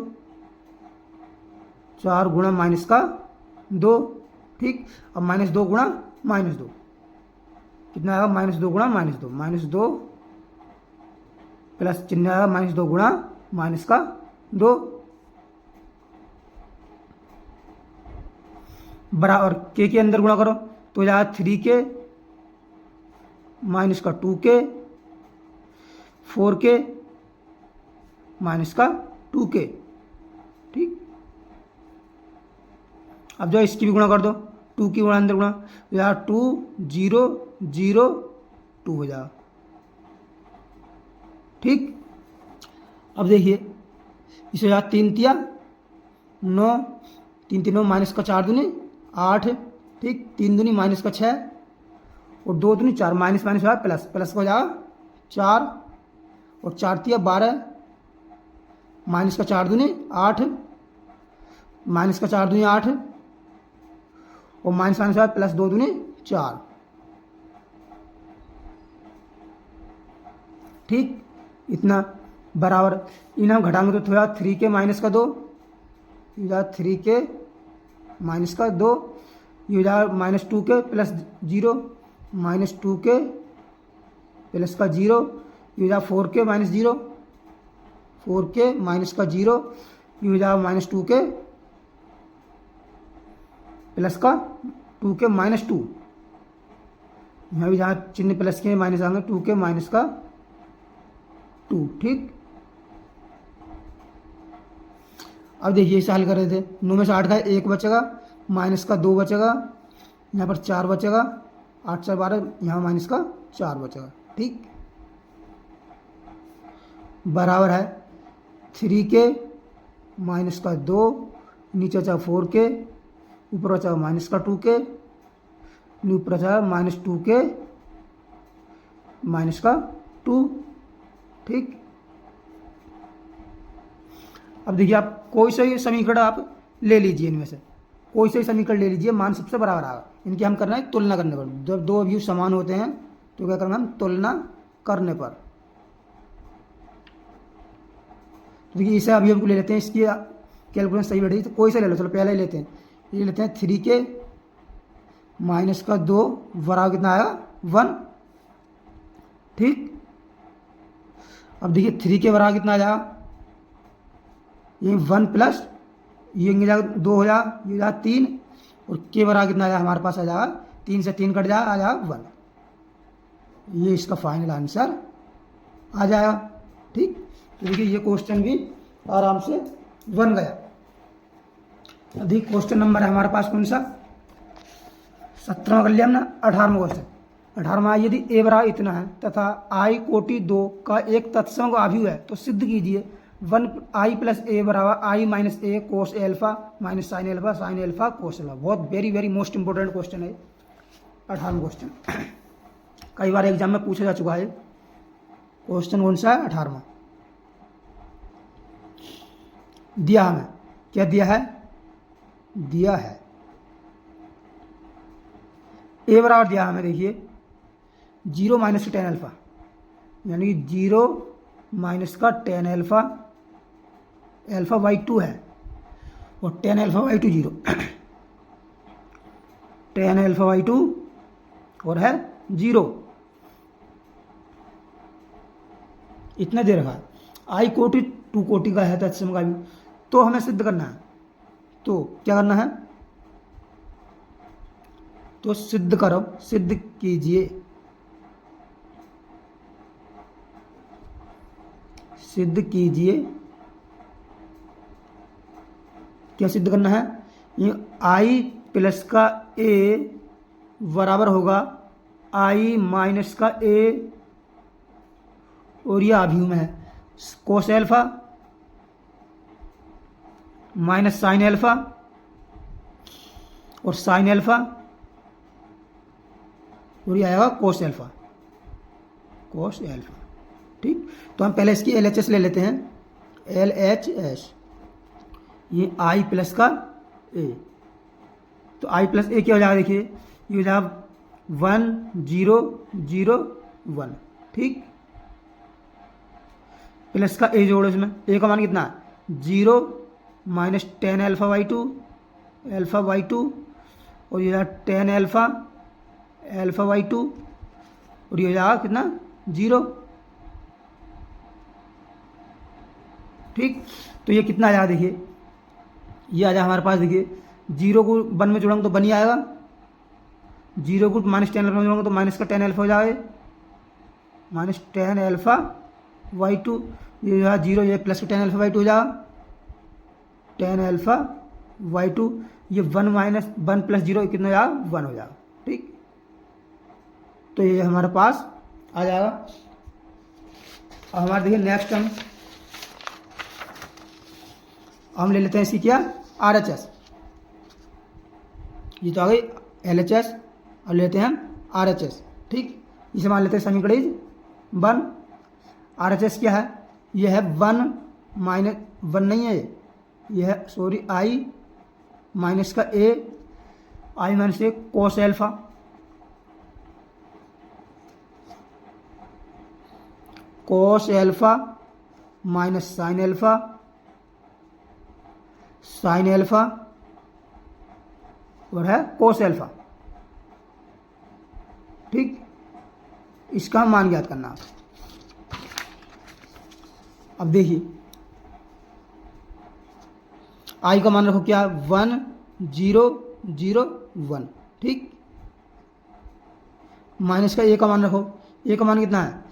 4 गुणा माइनस का 2। ठीक, अब माइनस 2 गुणा माइनस 2 कितना आएगा, माइनस 2 गुणा माइनस 2, माइनस 2 प्लस चिन्ह आएगा माइनस 2 गुणा माइनस का 2 बराबर के अंदर गुणा करो तो जाएगा 3k माइनस का 2k, 4k माइनस का 2k। ठीक, अब जो इसकी भी गुणा कर दो, 2 की गुणा अंदर गुणा, तो यार 2 0 0 2 हो जाएगा। ठीक, अब देखिए इसे हो जाएगा 3 तिया 9, 3 3 9 माइनस का 4 दूनी 8, ठीक, 3 दूनी माइनस का 6 और 2 दूनी 4, माइनस माइनस हो प्लस, प्लस का हो जाएगा 4 और 4 तिया 12, माइनस का 4 दूनी 8, माइनस का 4 दूनी 8 और माइनस माइनस हो प्लस 2 दूनी 4, ठीक, इतना बराबर। इन हम घटाएंगे तो थोड़ा 3 के माइनस का 2, ये हो जाएगा 3 के माइनस का 2, ये हो जाएगा माइनस 2 के प्लस 0, माइनस 2 के प्लस का 0, ये हो जाएगा 4 के माइनस 0, 4 के माइनस का 0, ये हो जाएगा माइनस 2 के प्लस का 2 के माइनस 2, यहाँ भी जहाँ चिन्ह प्लस के माइनस आएंगे 2 के माइनस का 2, ठीक। अब देखिए इसे हल कर रहे थे, 9 में से 8 का 1 बचेगा, माइनस का 2 बचेगा, यहाँ पर 4 बचेगा, 8 4 12, यहाँ माइनस का 4 बचेगा, ठीक, बराबर है 3 के माइनस का 2, नीचे बचा 4 के, ऊपर बचा माइनस का 2 के, ऊपर बचा माइनस 2 के माइनस का 2, ठीक। अब देखिए आप कोई सा समीकरण आप ले लीजिए, इनमें से कोई सा समीकरण ले लीजिए, मान सबसे बराबर आएगा, इनकी हम करना है तुलना करने पर। जब दो अवयव समान होते हैं तो क्या करना हम तुलना करने पर। तो देखिए इसे अवयव को ले लेते हैं, इसकी कैलकुलेशन सही बैठेगी तो कोई सा ले लो, चलो पहले ही लेते हैं, ये लेते हैं 3 के माइनस का 2 बराबर कितना आएगा 1, ठीक। अब देखिए 3 के बराबर कितना आ जाएगा, ये 1 प्लस ये 2 हो जाएगा, ये हो जाएगा 3 और के बराबर कितना आ जाएगा हमारे पास आ जाएगा 3 से 3 कट जाएगा, आ जाएगा 1, ये इसका फाइनल आंसर आ जाएगा, ठीक। तो देखिए ये क्वेश्चन भी आराम से बन गया। अब देखिए क्वेश्चन नंबर है हमारे पास कौन सा, 17वां कर लिया हमने, 18वां क्वेश्चन। 18वां, यदि ए बराबर इतना है तथा आई कोटि 2 का एक तत्सम अवयव है तो सिद्ध कीजिए 1 आई प्लस ए बराबर I minus A cos alpha minus sine alpha cos alpha. बहुत very very most important question है 18वां क्वेश्चन, कई बार एग्जाम में पूछा जा चुका है। क्वेश्चन कौन सा है 18वां, दिया हमें, क्या दिया है, दिया है ए बराबर दिया हमें, देखिए 0 माइनस का 10 अल्फा, यानी कि 0 माइनस का 10 अल्फा, अल्फा बाई 2 है और 10 अल्फा बाई 2 0, 10 अल्फा बाई 2 और है 0, इतना दे रखा है। आई कोटि 2 कोटि का है तत्सम का भी, तो हमें सिद्ध करना है, तो क्या करना है, तो सिद्ध करो, सिद्ध कीजिए, सिद्ध कीजिए, क्या सिद्ध करना है, ये आई प्लस का ए बराबर होगा आई माइनस का ए और ये अवयव में है कोस एल्फा माइनस साइन एल्फा और साइन एल्फा और ये आएगा कोस एल्फा, कोस एल्फा, ठीक। तो हम पहले इसकी LHS ले लेते हैं, LHS, ये आई प्लस का ए, तो आई प्लस ए क्या हो जाएगा, देखिए ये हो जाएगा 1 0 0 1, ठीक, प्लस का ए जोड़ो, इसमें ए का मान कितना है 0 minus 10 alpha by 2 alpha by 2 और ये 10 अल्फा अल्फा बाई 2 और ये हो जाएगा कितना 0, ठीक। तो ये कितना आ जाएगा, देखिए ये आ जाएगा हमारे पास, देखिए 0 को 1 में जोड़ेंगे तो 1 ही आएगा, 0 को माइनस 10 अल्फा में जोड़ेंगे तो माइनस का 10 अल्फा हो जाएगा, माइनस 10 अल्फा बाई 2, ये 0, ये प्लस 10 अल्फा बाई 2 हो जाएगा 10 अल्फा बाई 2, ये 1 माइनस 1 प्लस 0 कितना हो जाएगा 1 हो जाएगा, ठीक। तो ये हमारे पास आ जाएगा। अब हमारे देखिए नेक्स्ट हम हम ले लेते हैं इसकी क्या, आर एच एस। ये तो आ गई एल एच एस, और लेते हैं हम आर एच एस। ठीक, इसे मान लेते हैं समीकरण 1। आर एच एस क्या है, ये है 1 माइनस 1 नहीं है, ये है सॉरी आई माइनस का A, I minus A cos alpha, cos alpha minus sine alpha, sine alpha और है कोस एल्फा। ठीक, इसका मान ज्ञात करना। अब देखिए आई का मान रखो क्या, 1 0 0 1। ठीक, माइनस का ए का मान रखो, ए का मान कितना है,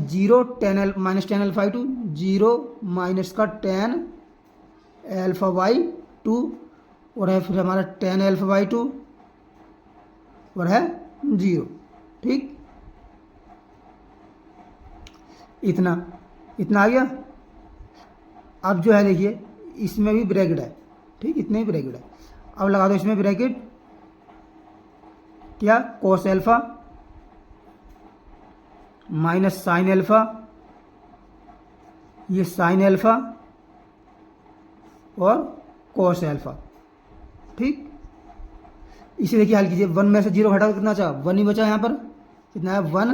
0 10 L minus 10 alpha by 2, 0 minus का 10 एल्फा बाई 2, और है फिर हमारा 10 एल्फा बाई 2 और है 0। ठीक, इतना इतना आ गया। अब जो है देखिए इसमें भी ब्रैकेट है। ठीक, इतने ही ब्रैकेट है। अब लगा दो इसमें ब्रैकेट, क्या, कोस एल्फा माइनस साइन एल्फा, ये साइन एल्फा और कोस एल्फा। ठीक, इसे देखिए हल कीजिए, 1 में से 0 घटा तो कितना बचा, 1 ही बचा यहाँ पर। कितना है, 1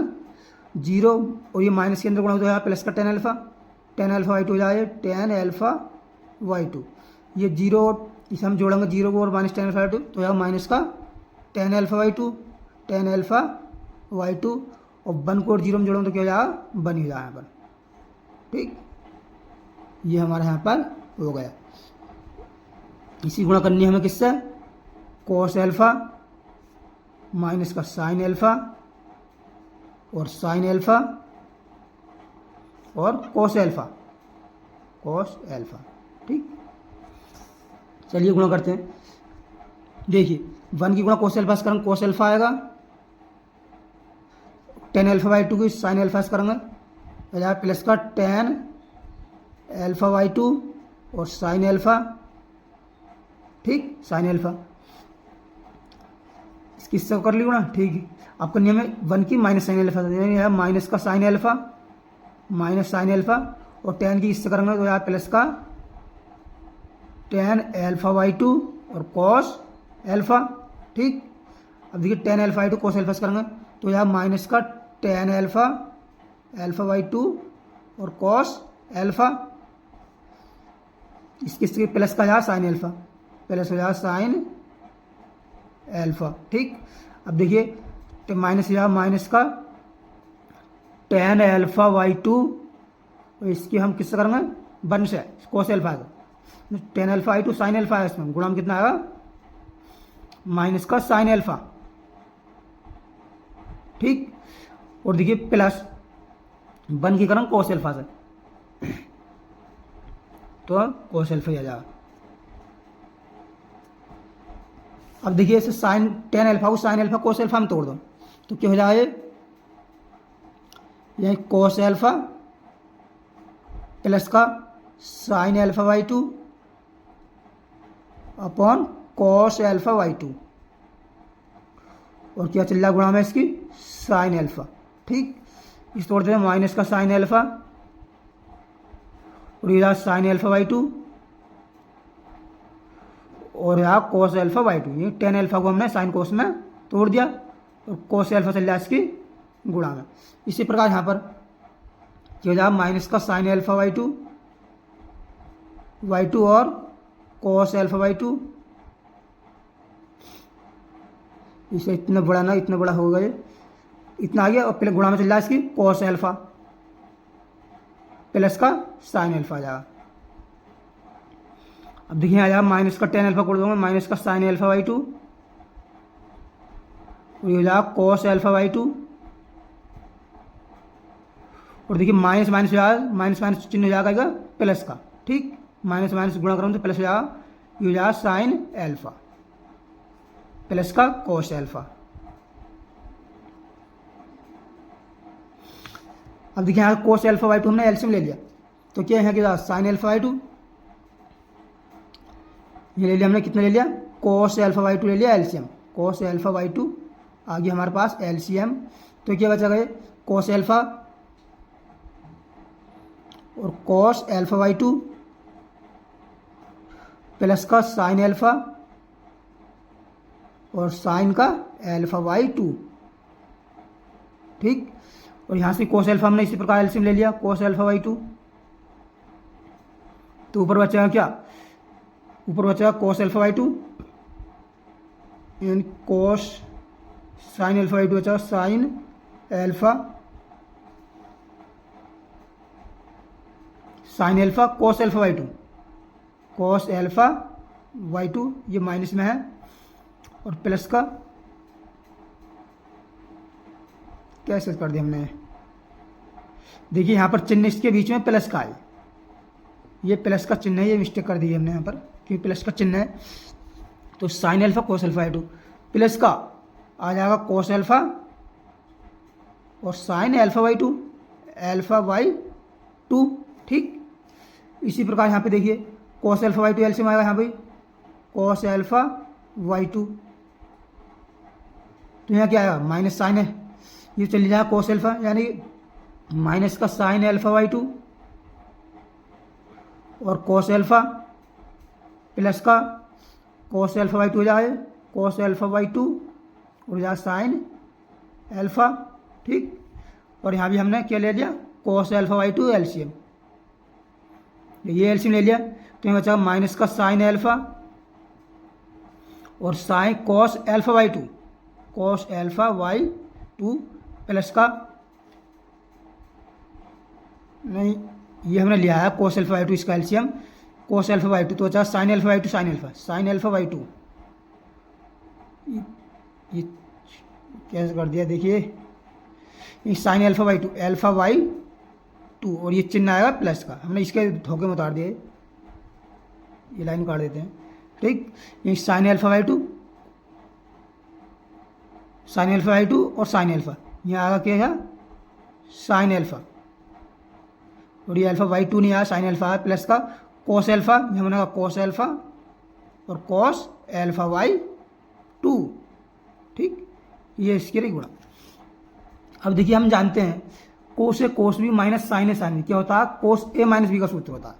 0, और ये माइनस के अंदर गुणा हो जाएगा प्लस का 10 एल्फा, 10 एल्फा बाई 2 हो जाए 10 एल्फा बाई 2। ये 0 इसे हम जोड़ेंगे 0 को और माइनस 10 एल्फा बाई 2 तो यह माइनस का 10 एल्फा बाई 2, 10 एल्फा बाई 2, और 1 को और 0 में जोड़ेंगे तो क्या हो जाएगा, 1 ही हो जाएगा यहाँ पर। ठीक, ये हमारे यहाँ पर हो गया। इसी गुणा करनी है हमें किससे, कोस एल्फा माइनस का साइन एल्फा और साइन एल्फा और कोस एल्फा, कोस एल्फा। ठीक, चलिए गुणा करते हैं। देखिए 1 की गुणा कोस एल्फा से करेंगे, कोस एल्फा आएगा, 10 एल्फा बाई 2 की साइन एल्फा से करेंगे तो जाएगा प्लस का 10 एल्फा बाई 2 और साइन एल्फा। ठीक, साइन एल्फा इसकी सब कर ली गुणा। ठीक है, अब करनी हमें 1 की माइनस साइन एल्फा, यानी माइनस का sine alpha minus sine alpha, और 10 की इससे करेंगे तो यार प्लस का 10 एल्फा बाई 2 और कॉस एल्फा। ठीक, अब देखिए 10 एल्फा बाई 2 कॉस एल्फा से करेंगे तो यार माइनस का 10 एल्फा एल्फा बाई 2 और कॉस एल्फा, इसके प्लस का यार साइन एल्फा, प्लस हो जाएगा साइन एल्फा। ठीक, अब देखिए तो माइनस या माइनस का 10 एल्फा बाई 2, और इसकी हम किससे करेंगे, 1 से कोस एल्फा से, 10 एल्फा बाई 2 साइन एल्फा है, इसमें गुणा में कितना आएगा, माइनस का साइन एल्फा। ठीक, और देखिए प्लस 1 की करेंगे कोस एल्फा से तो कोस एल्फा ही आ जाएगा। अब देखिए इसे साइन 10 एल्फा को साइन एल्फा कोस एल्फा में तोड़ दो तो क्या हो जाएगा, यह कोस एल्फा प्लस का sine alpha by 2 upon cos alpha by 2, और क्या चल रहा है गुणा में इसकी साइन एल्फा। ठीक, इस तोड़ देते हैं माइनस का साइन एल्फा और ये साइन एल्फा बाई 2 और यहाँ कोस एल्फा बाई 2, ये 10 एल्फा को हमने साइन कोस में तोड़ दिया और कोस एल्फा चल रहा है इसकी गुणा में। इसी प्रकार यहाँ पर क्या हो जाएगा, माइनस का साइन एल्फा बाई 2 और कोस एल्फा बाई 2, इसे इतना बड़ा ना, इतना बड़ा होगा ये, इतना आ गया, और पहले गुणा में चल रहा है इसकी कोस एल्फा प्लस का साइन एल्फा आ जाएगा। अब देखिए आ जाएगा माइनस का 10 एल्फा कर दूंगा, माइनस का साइन एल्फा बाई 2 और ये हो जाएगा कोस एल्फा बाई 2, और देखिए माइनस माइनस हो जाएगा, माइनस माइनस चिन्ह हो जाएगा प्लस का। ठीक, माइनस माइनस गुणा करूँ तो प्लस हो जाएगा, ये हो जाएगा साइन एल्फा प्लस का कोस एल्फा। अब देखिए यहाँ कोस एल्फा बाई 2 हमने एलसीएम ले लिया तो क्या है कि साइन एल्फा बाई 2 ये ले लिया हमने, कितना ले लिया, cos अल्फा बाई टू ले लिया LCM, cos alpha by two आ गया हमारे पास एलसीएम। तो क्या बचा गए, cos अल्फा और cos alpha by two plus का साइन अल्फा और साइन का अल्फा बाई टू, ठीक। और यहाँ से cos अल्फा हमने इसी प्रकार एलसीएम ले लिया, cos अल्फा बाई टू। तो ऊपर बचेगा क्या, ऊपर बचेगा cos alpha by two and cos sine alpha by two बचा, sine alpha sine alpha cos alpha by two, cos alpha by two, ये माइनस में है, और प्लस का कैसे कर दिया हमने, देखिए यहाँ पर चिन्ह इसके बीच में प्लस का है, ये प्लस का चिन्ह है, ये मिस्टेक कर दी हमने यहाँ पर क्योंकि प्लस का चिन्ह है। तो sign alpha cos alpha by two plus का आ जाएगा cos अल्फा और sign alpha by two, alpha by two, ठीक। इसी प्रकार यहाँ पे देखिए cos alpha by two LCM आएगा यहाँ पे cos अल्फा बाई टू, तो यहाँ क्या आएगा, माइनस साइन है, ये चली जाएगा cos अल्फा यानी माइनस का साइन अल्फा बाई टू और cos अल्फा प्लस का cos अल्फा बाई टू हो जाए cos अल्फा बाई टू और जाए साइन अल्फा, ठीक। और यहाँ भी हमने क्या ले लिया, cos alpha by two LCM, ये एलसीएम ले लिया। तो यहाँ बचा माइनस का साइन अल्फा और sine cos alpha by two, cos alpha by two plus का, नहीं ये हमने लिया है cos अल्फा बाई टू, इसका LCM cos alpha by two, तो बचा sine alpha by two, sine alpha, sine alpha by two, ये कैसे कर दिया देखिए, ये sine alpha by two, alpha by two और ये चिन्ह आएगा प्लस का, हमने इसके धोखे में उतार दिए, ये लाइन काट देते हैं, ठीक। ये sine alpha by two, sine alpha by two और साइन अल्फा, यहाँ आएगा क्या है, साइन अल्फा और ये अल्फा बाई टू नहीं आया, साइन अल्फा आया, प्लस का cos अल्फा, यहाँ बनेगा cos अल्फा और cos अल्फा बाई टू, ठीक। ये इसके लिए गुणा। अब देखिए हम जानते हैं कोस ए कोस बी माइनस साइन ए साइन बी क्या होता है, कोस ए माइनस बी का सूत्र होता है,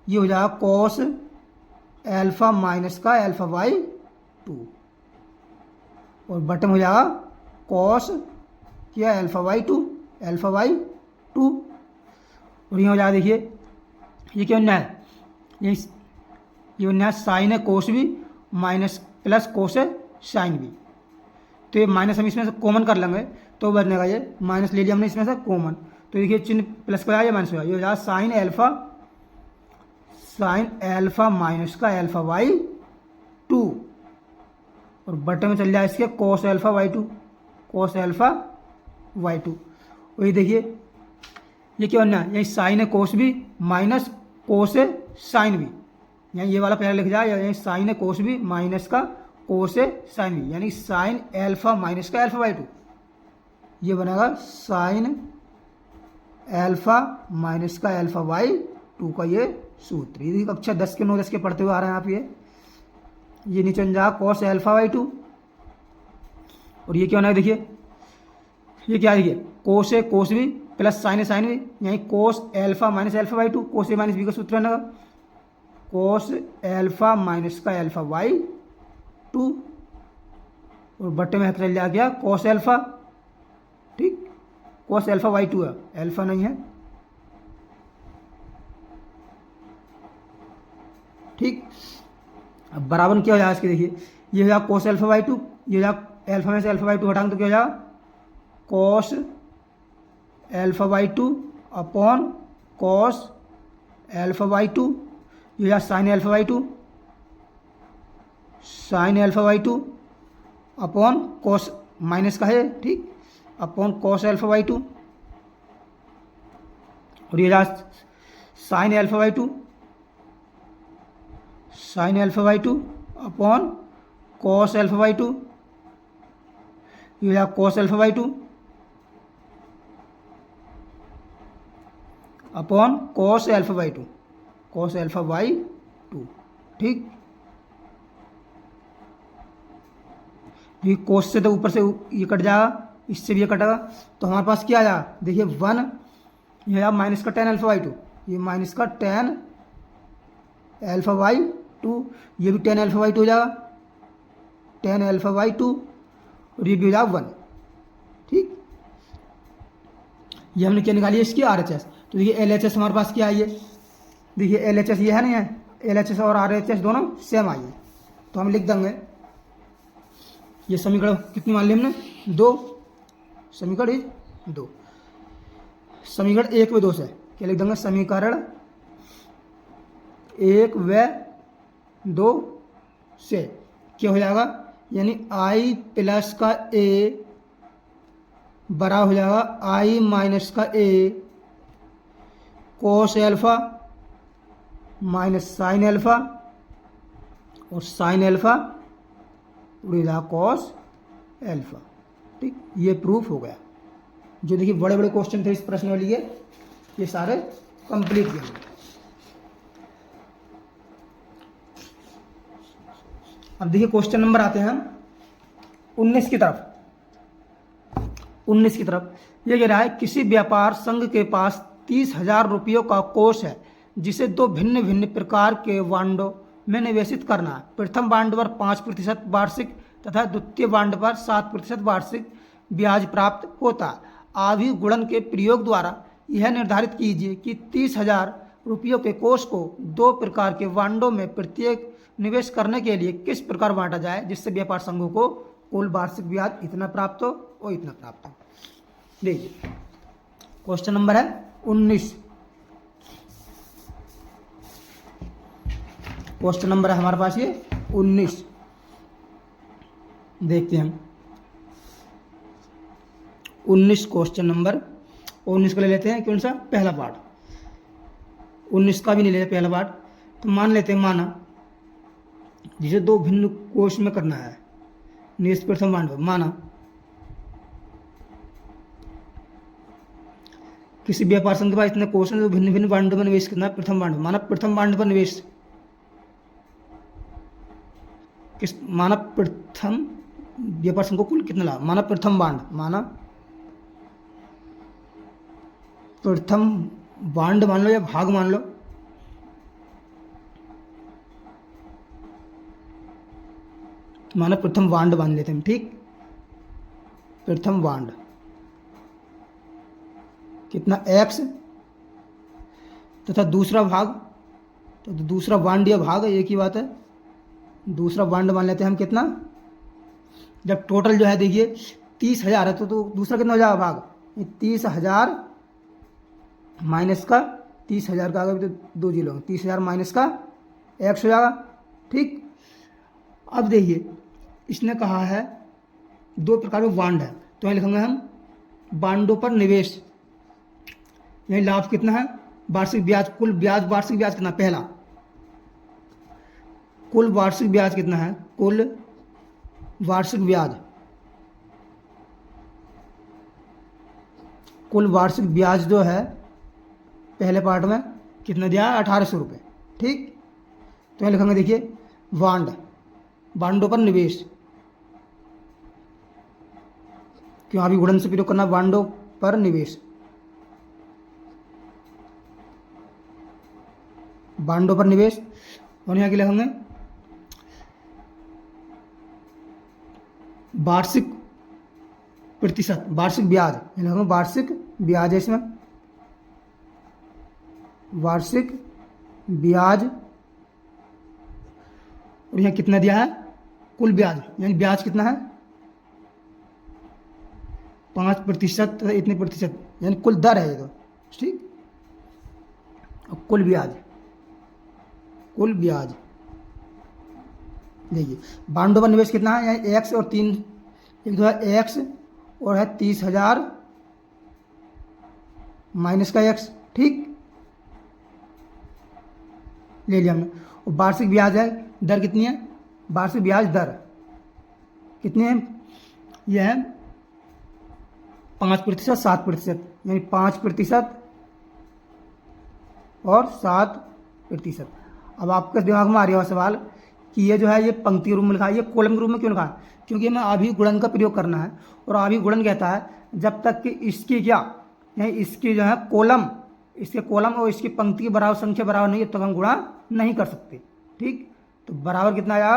ये हो जाएगा कोस अल्फा माइनस का अल्फा बाई टू और बटन हो जाएगा कॉस क्या alpha by two, alpha by two. और यहाँ हो जाएगा देखिए ये क्या बनना है, ये बनना है साइन है कोस भी माइनस प्लस कोस है साइन भी, तो ये माइनस हम इसमें से कॉमन कर लेंगे तो बनेगा, ये माइनस ले लिया हमने इसमें से कॉमन, तो देखिए चिन्ह प्लस का या माइनस हो जाएगा, ये हो जाएगा साइन अल्फा माइनस का अल्फा बाई टू और बटे में चल जाए इसके कोस alpha by two, cos alpha by two. और ये देखिए ये क्या बनना है, यही साइन है कोस भी माइनस कोस है साइन भी, यानी ये वाला पहले लिख जाए, यही साइन है कोस भी माइनस का कोस है साइन भी, यानी साइन अल्फा माइनस का अल्फा बाई टू, ये बनेगा साइन अल्फा माइनस का अल्फा बाई टू का ये सूत्र। ये कक्षा 10 के 9 10 के पढ़ते हुए आ रहे हैं आप, ये नीचे बन जाएगा कॉस अल्फा बाई टू और ये क्या होना है देखिए, ये क्या है देखिए कोस है कोस भी प्लस साइन है साइन भी, यानी cos alpha minus alpha by two, cos A minus B का सूत्र बनेगा कोस अल्फा माइनस का अल्फा बाई टू और बट्टे में चल जा गया कोस अल्फा, ठीक, कोस अल्फा बाई टू है, अल्फा नहीं है, ठीक। अब बराबर क्या हो जाएगा इसके देखिए, ये हो जाएगा कोस अल्फा बाई टू, ये हो जाएगा अल्फा में से अल्फा बाई टू हटाएंगे तो क्या हो जाएगा कोस alpha by two upon cos alpha by two, ये हो जाएगा sign alpha by two, sine alpha by two upon cos minus का है, ठीक, upon cos alpha by two और ये जाएगा sign alpha by two, sine alpha by two upon cos alpha by two, ये हो जाएगा cos alpha by two upon cos alpha by to, cos alpha by two, ठीक। क्योंकि कोस से तो ऊपर से ये कट जाएगा, इससे भी ये कटेगा, तो हमारे पास क्या आया, देखिए 1, ये आया माइनस का टेन अल्फा बाई 2, ये माइनस का टेन अल्फा बाई 2, ये भी टेन अल्फा बाई 2 हो जाएगा, टेन अल्फा बाई 2, और ये भी हो जाएगा 1। ठीक, ये हमने क्या निकाली है इसकी RHS। तो देखिए LHS हमारे पास क्या आई है, देखिए LHS ये है नहीं है, LHS और RHS दोनों सेम आई है, तो हम लिख देंगे ये समीकरण कितनी मान ली हमने, 2, समीकरण इज 2, समीकरण 1 व 2 से क्या लिख देंगे, समीकरण 1 व 2 से क्या हो जाएगा, यानी I प्लस का A बराबर हो जाएगा I माइनस का A cos alpha minus sine alpha, और साइन एल्फा उड़ जाएगा कॉस एल्फा। ठीक, ये प्रूफ हो गया। जो देखिए बड़े बड़े क्वेश्चन थे इस प्रश्न वाली ये सारे कंप्लीट किए। अब देखिए क्वेश्चन नंबर आते हैं हम 19 की तरफ। 19 की तरफ ये कह रहा है किसी व्यापार संघ के पास 30,000 रुपयों का कोष है जिसे दो भिन्न भिन्न प्रकार के बांडों में निवेशित करना है। प्रथम बांड पर 5% वार्षिक तथा द्वितीय बांड पर 7% वार्षिक ब्याज प्राप्त होता है। आधी गुणन के प्रयोग द्वारा यह निर्धारित कीजिए कि 30,000 रुपयों के कोष को दो प्रकार के बांडों में प्रत्येक निवेश करने के लिए किस प्रकार बांटा जाए जिससे व्यापार संघों को कुल वार्षिक ब्याज इतना प्राप्त हो और इतना प्राप्त हो। देखिए क्वेश्चन नंबर है 19। क्वेश्चन नंबर है हमारे पास ये 19। देखते हैं हम 19 क्वेश्चन नंबर 19 को ले लेते हैं। कौन सा, पहला पार्ट। 19 का भी नहीं लेते पहला पार्ट। तो मान लेते हैं, माना जिसे दो भिन्न कोष में करना है निवेश प्रथम बांड पर। माना किसी व्यापार संघ के पास इतने कोष हैं जो भिन्न भिन्न बांडों में निवेश करना है प्रथम बांड पर। माना प्रथम बांड पर निवेश माना प्रथम व्यापार संघ को कुल कितना लाभ, माना प्रथम बांड, माना प्रथम बांड मान लो या भाग मान लो, माना प्रथम बांड मान लेते हैं। ठीक, प्रथम बांड कितना x तथा दूसरा भाग, तो दूसरा बांड या भाग एक ही बात है। दूसरा बांड मान लेते हैं हम कितना, जब टोटल जो है देखिए 30,000 है तो दूसरा कितना हो जाएगा भाग, 30,000 माइनस का 30,000 का अगर तो 2 जीरो 30,000 माइनस का x हो जाएगा। ठीक, अब देखिए इसने कहा है दो प्रकार के बांड है, तो यहाँ लिखेंगे हम बांडों पर निवेश। यही लाभ कितना है, वार्षिक ब्याज, कुल ब्याज वार्षिक ब्याज कितना, पहला कुल वार्षिक ब्याज कितना है, कुल वार्षिक ब्याज, कुल वार्षिक ब्याज जो है पहले पार्ट में कितना दिया है, 1,800 रुपये। ठीक, तो यहाँ लिखेंगे देखिए बांड, बांडों पर निवेश, क्यों अभी गुणन से प्रयोग करना, बांडों पर निवेश, बांडों पर निवेश। और यहाँ के लिखेंगे वार्षिक प्रतिशत, वार्षिक ब्याज, लिखेंगे वार्षिक ब्याज है इसमें, वार्षिक ब्याज। और यहाँ कितना दिया है, कुल ब्याज, यानी ब्याज कितना है 5% इतने प्रतिशत, यानी कुल दर है ये तो। ठीक, और कुल ब्याज, कुल ब्याज देखिए बांडों पर निवेश कितना है, यानी x और 3, एक तो है x और है 30,000 माइनस का x। ठीक, ले लिया हमने। और वार्षिक ब्याज है, दर कितनी है, वार्षिक ब्याज दर कितनी है, यह है 5%, 7%, यानी 5% और 7%। अब आपके दिमाग में आ रहा है सवाल कि ये जो है ये पंक्ति रूप में लिखा है, ये कॉलम के रूप में क्यों लिखा है, क्योंकि हमें अभी गुणन का प्रयोग करना है। और अभी गुणन कहता है जब तक कि इसकी क्या यानी इसकी जो है कॉलम, इसके कॉलम और इसकी पंक्ति के बराबर संख्या बराबर नहीं है तब हम गुणा नहीं कर सकते। ठीक, तो बराबर कितना आया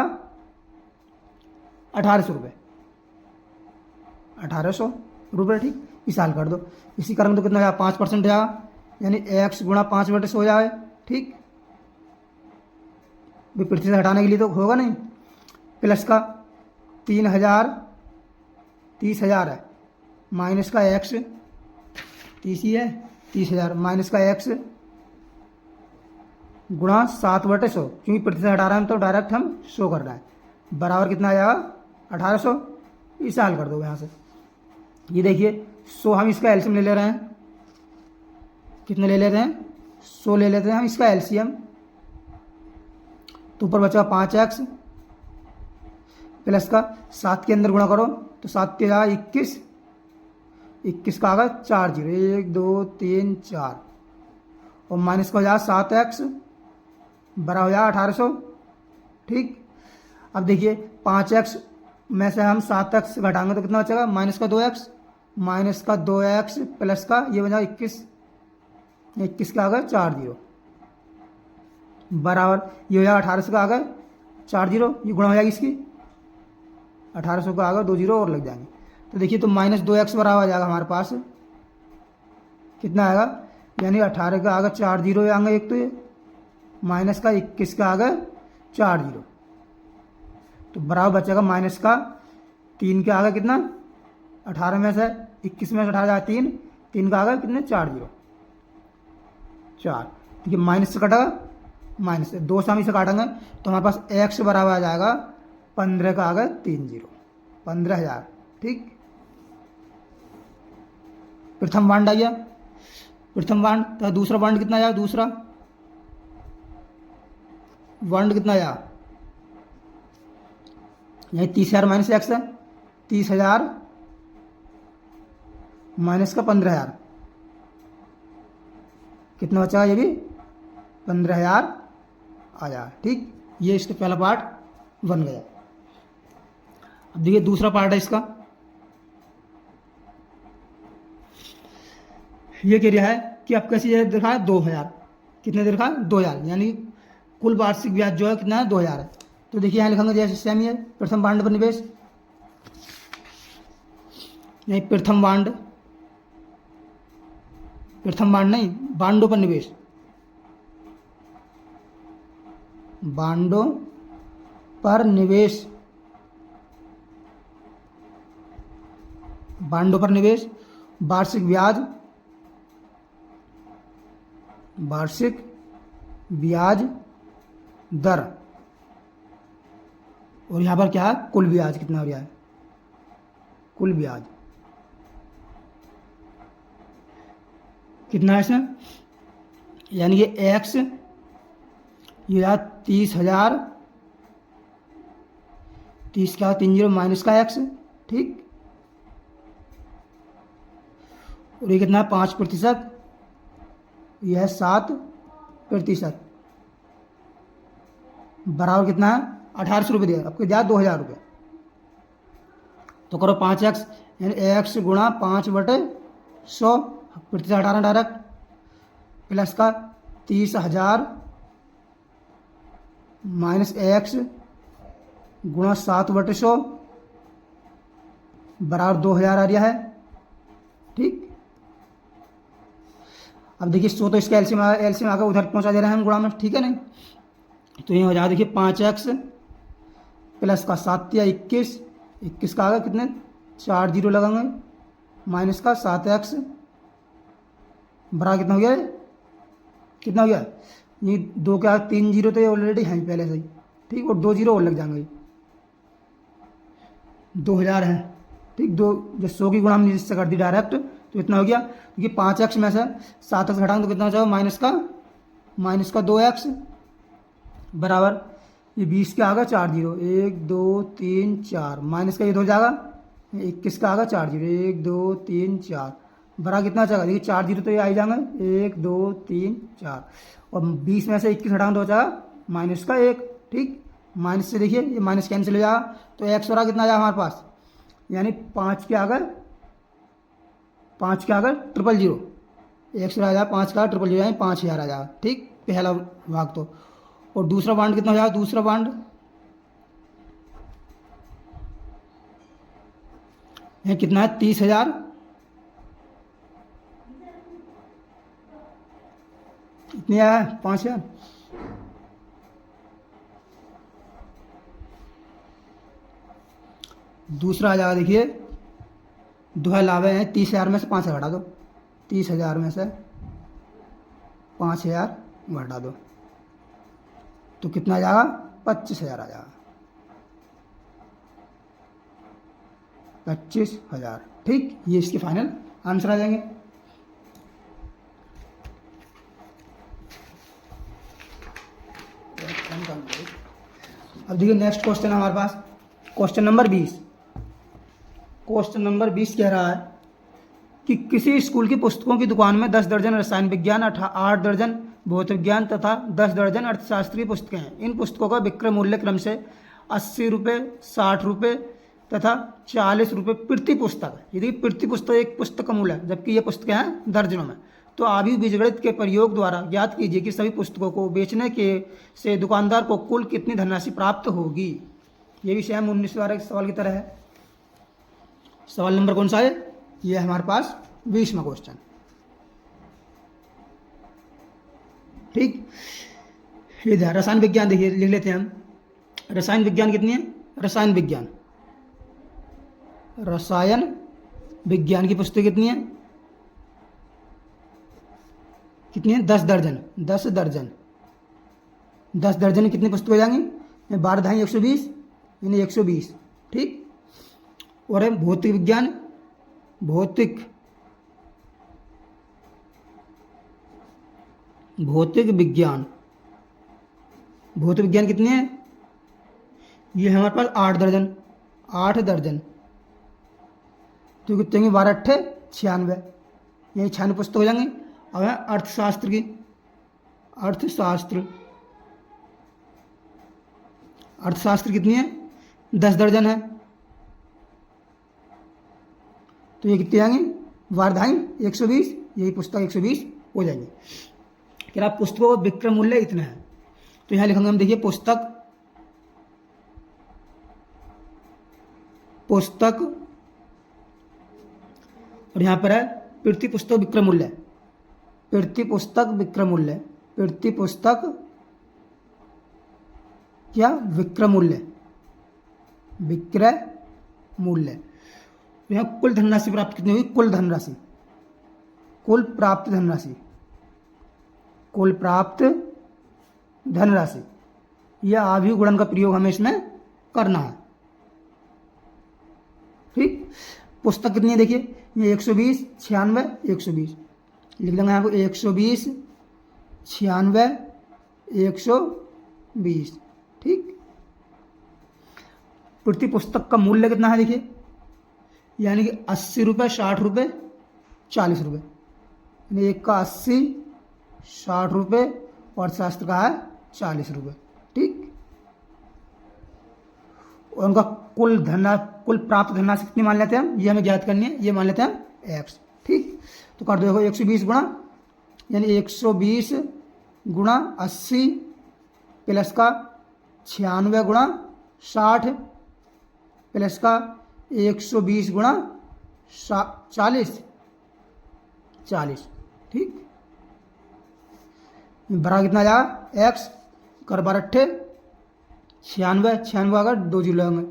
1800 रुपये, 1800 रुपये। ठीक, इस हाल कर दो। इसी कारण तो कितना आया 5% आया, यानी x गुणा 5/100 हो जाए। ठीक, प्रतिशत हटाने के लिए तो होगा नहीं, प्लस का 30,000 है, माइनस का x 30 ही है, 30,000 माइनस का x गुणा 7/100, क्योंकि प्रतिशत हटा रहे हैं तो डायरेक्ट हम 100 कर रहे हैं, बराबर कितना आ जाएगा 1800। इसे हल कर दो यहाँ से। ये देखिए 100 हम इसका एलसीएम ले ले रहे हैं, कितने ले लेते हैं 100 ले लेते हैं हम इसका एलसीएम, तो ऊपर बचा 5x प्लस का 7 के अंदर गुणा करो तो 7 के जाएगा 21, 21 का आगा 4 0, 1 2 3 4 और माइनस का हो जाएगा 7x बराबर हो जाएगा 1800। ठीक, अब देखिए 5x में से हम 7x घटाएंगे तो कितना बचेगा माइनस का 2x, माइनस का 2x प्लस का ये बन जाएगा 21, 21 का आगा 4 0 बराबर ये हो जाएगा 1800 का आगा 4 0, ये गुणा हो जाएगी इसकी 1800 का आगा 2 0 और लग जाएंगे। तो देखिए तो माइनस 2x बराबर आ जाएगा हमारे पास, कितना आएगा यानी 18 का आगा 4 0 आएंगे एक, तो ये माइनस का 21 का आगा 4 0, तो बराबर बचेगा माइनस का 3 के आगे कितना 18 में से 21 में से 18 जाएगा 3, 3 का आगे कितने 4 0 4। ठीक है, माइनस से कटेगा, माइनस से 2 से हम इसे काटेंगे तो हमारे पास x बराबर आ जाएगा 15 का आगे 3 0, 15,000। ठीक, प्रथम बांड आ गया, प्रथम बांड। तो दूसरा बांड कितना आया, दूसरा बांड कितना आया, यही 30,000 माइनस x है, 30,000 माइनस का 15,000, कितना बचा ये भी 15,000 आ जाए। ठीक, ये इसका पहला पार्ट बन गया। अब देखिए दूसरा पार्ट है इसका, ये कह रहा है कि अब कैसे दिखा है 2000, कितने दिखा है 2000, यानी कुल वार्षिक ब्याज जो है कितना है 2000 है। तो देखिए यहाँ लिखेंगे जैसे सेम ही है, प्रथम बांड पर निवेश, नहीं प्रथम बांड, प्रथम बांड नहीं बांडों पर निवेश, बांडों पर निवेश, बांडों पर निवेश, वार्षिक ब्याज, वार्षिक ब्याज दर, और यहाँ पर क्या है कुल ब्याज कितना हो रहा है, कुल ब्याज कितना है इसमें, यानी ये x ये 30,000, 30 का 3 0 माइनस का x। ठीक, और ये कितना है 5%, यह 7%, बराबर कितना है 1800 रुपये दिया, आपको दिया 2000 रुपये। तो करो 5x यानी x गुणा 5/100, प्रतिशत हटाना डायरेक्ट, प्लस का 30,000 माइनस x गुणा 7/100 बराबर 2000 आ रहा है। ठीक, अब देखिए 100 तो इसका एलसीएम आकर उधर पहुंचा दे रहे हैं हम गुणा में, ठीक है नहीं, तो ये हो जाएगा देखिए 5x प्लस का 7 या 21, 21 का आगे कितने 4 0 लगाएंगे, माइनस का 7x बराबर कितना हो गया, कितना हो गया ये 2 के आगे 3 0 तो ये ऑलरेडी हैं पहले से ही। ठीक, और 2 0 और लग जाएंगे, 2000 है। ठीक, दो जो 100 की गुणा हमने जिससे कर दी डायरेक्ट, तो इतना हो गया, क्योंकि 5x में से 7x घटाएंगे तो कितना हो जाएगा माइनस का 2x बराबर ये 20 के आगे 4 0, 1 2 3 4 माइनस का ये हो जाएगा 21 का आगे 4 0, 1 2 3 4 बराबर कितना जाएगा, देखिए 4 0 तो ये आ ही जाएंगे 1 2 3 4 और 20 में से 21 हटाएंगे तो हो जाएगा माइनस का 1। ठीक, माइनस से देखिए ये माइनस कैंसिल हो जाएगा, तो एक्स और कितना आ जाएगा हमारे पास, यानी 5 के आगे 000, एक्स आ जाएगा 5 का 000 यानी 5000 आ जाएगा। ठीक, पहला भाग तो। और दूसरा बांड कितना हो जाएगा, दूसरा बांड ये कितना है 30,000, कितने आया 5000, दूसरा आ जाएगा देखिए दोहा लावे हैं 30,000 में से 5,000 घटा दो, 30,000 में से 5,000 घटा दो तो कितना आ जाएगा 25,000 आ जाएगा, 25,000। ठीक, ये इसके फाइनल आंसर आ जाएंगे। अब देखिए नेक्स्ट क्वेश्चन है हमारे पास, क्वेश्चन नंबर 20। क्वेश्चन नंबर 20 कह रहा है कि किसी स्कूल की पुस्तकों की दुकान में 10 दर्जन रसायन विज्ञान, 8 दर्जन भौतिक विज्ञान तथा 10 दर्जन अर्थशास्त्रीय पुस्तकें हैं। इन पुस्तकों का विक्रय मूल्य क्रम से 80 रुपये, 60 रुपये तथा 40 रुपये प्रति पुस्तक है। यदि प्रति पुस्तक एक पुस्तक का मूल्य है, जबकि ये पुस्तकें हैं दर्जनों में, तो आवी बीजगणित के प्रयोग द्वारा ज्ञात कीजिए कि सभी पुस्तकों को बेचने के से दुकानदार को कुल कितनी धनराशि प्राप्त होगी। ये भी सेम 19वां सवाल की तरह है। सवाल नंबर कौन सा है, ये है हमारे पास 20वां क्वेश्चन। ठीक, ये रसायन विज्ञान देखिए लिख लेते हैं हम। रसायन विज्ञान कितनी है, रसायन विज्ञान की पुस्तक कितनी है, 10 दर्जन, 10 दर्जन में कितनी पुस्तक हो जाएंगी, 12 ढाई 120 यानी 120। ठीक, और है भौतिक विज्ञान, भौतिक विज्ञान कितनी है, ये है हमारे पास 8 दर्जन, 8 दर्जन तो कितने होंगे 12 अट्ठे 96, यही 96 पुस्तक हो जाएंगे। अब है अर्थशास्त्र की, अर्थशास्त्र कितनी है, 10 दर्जन है, तो ये कितने आएंगे 12 ढाई 120, यही पुस्तक 120 हो जाएंगे। क्या आप पुस्तकों का विक्रय मूल्य इतना है, तो यहाँ लिखेंगे हम, देखिए पुस्तक और यहाँ पर है प्रति पुस्तक विक्रय मूल्य, प्रति पुस्तक विक्रय मूल्य। यहाँ कुल धनराशि प्राप्त कितनी हुई, कुल प्राप्त धनराशि, यह आव्यूह गुणन का प्रयोग हमें इसमें करना है। ठीक, पुस्तक कितनी है देखिए, ये 120, 96, 120 लिख देंगे यहाँ को, 120, 96, 120। ठीक, प्रति पुस्तक का मूल्य कितना है देखिए, यानी कि 80 रुपये, 60 रुपये, 40 रुपये, यानी एक का 80, 60 रुपये और शास्त्र का है 40 रुपये। ठीक, और उनका कुल प्राप्त धनराशि कितनी मान लेते हैं हम, ये हमें ज्ञात करनी है, ये मान लेते हैं x। ठीक, तो कर दो देखो 120 गुणा, यानी 120 गुणा 80 प्लस का 96 गुणा 60 प्लस का 120 गुणा 40। ठीक, बराबर कितना जाएगा x, कर 12 अट्ठे 96 अगर 2 जीरो लगेंगे,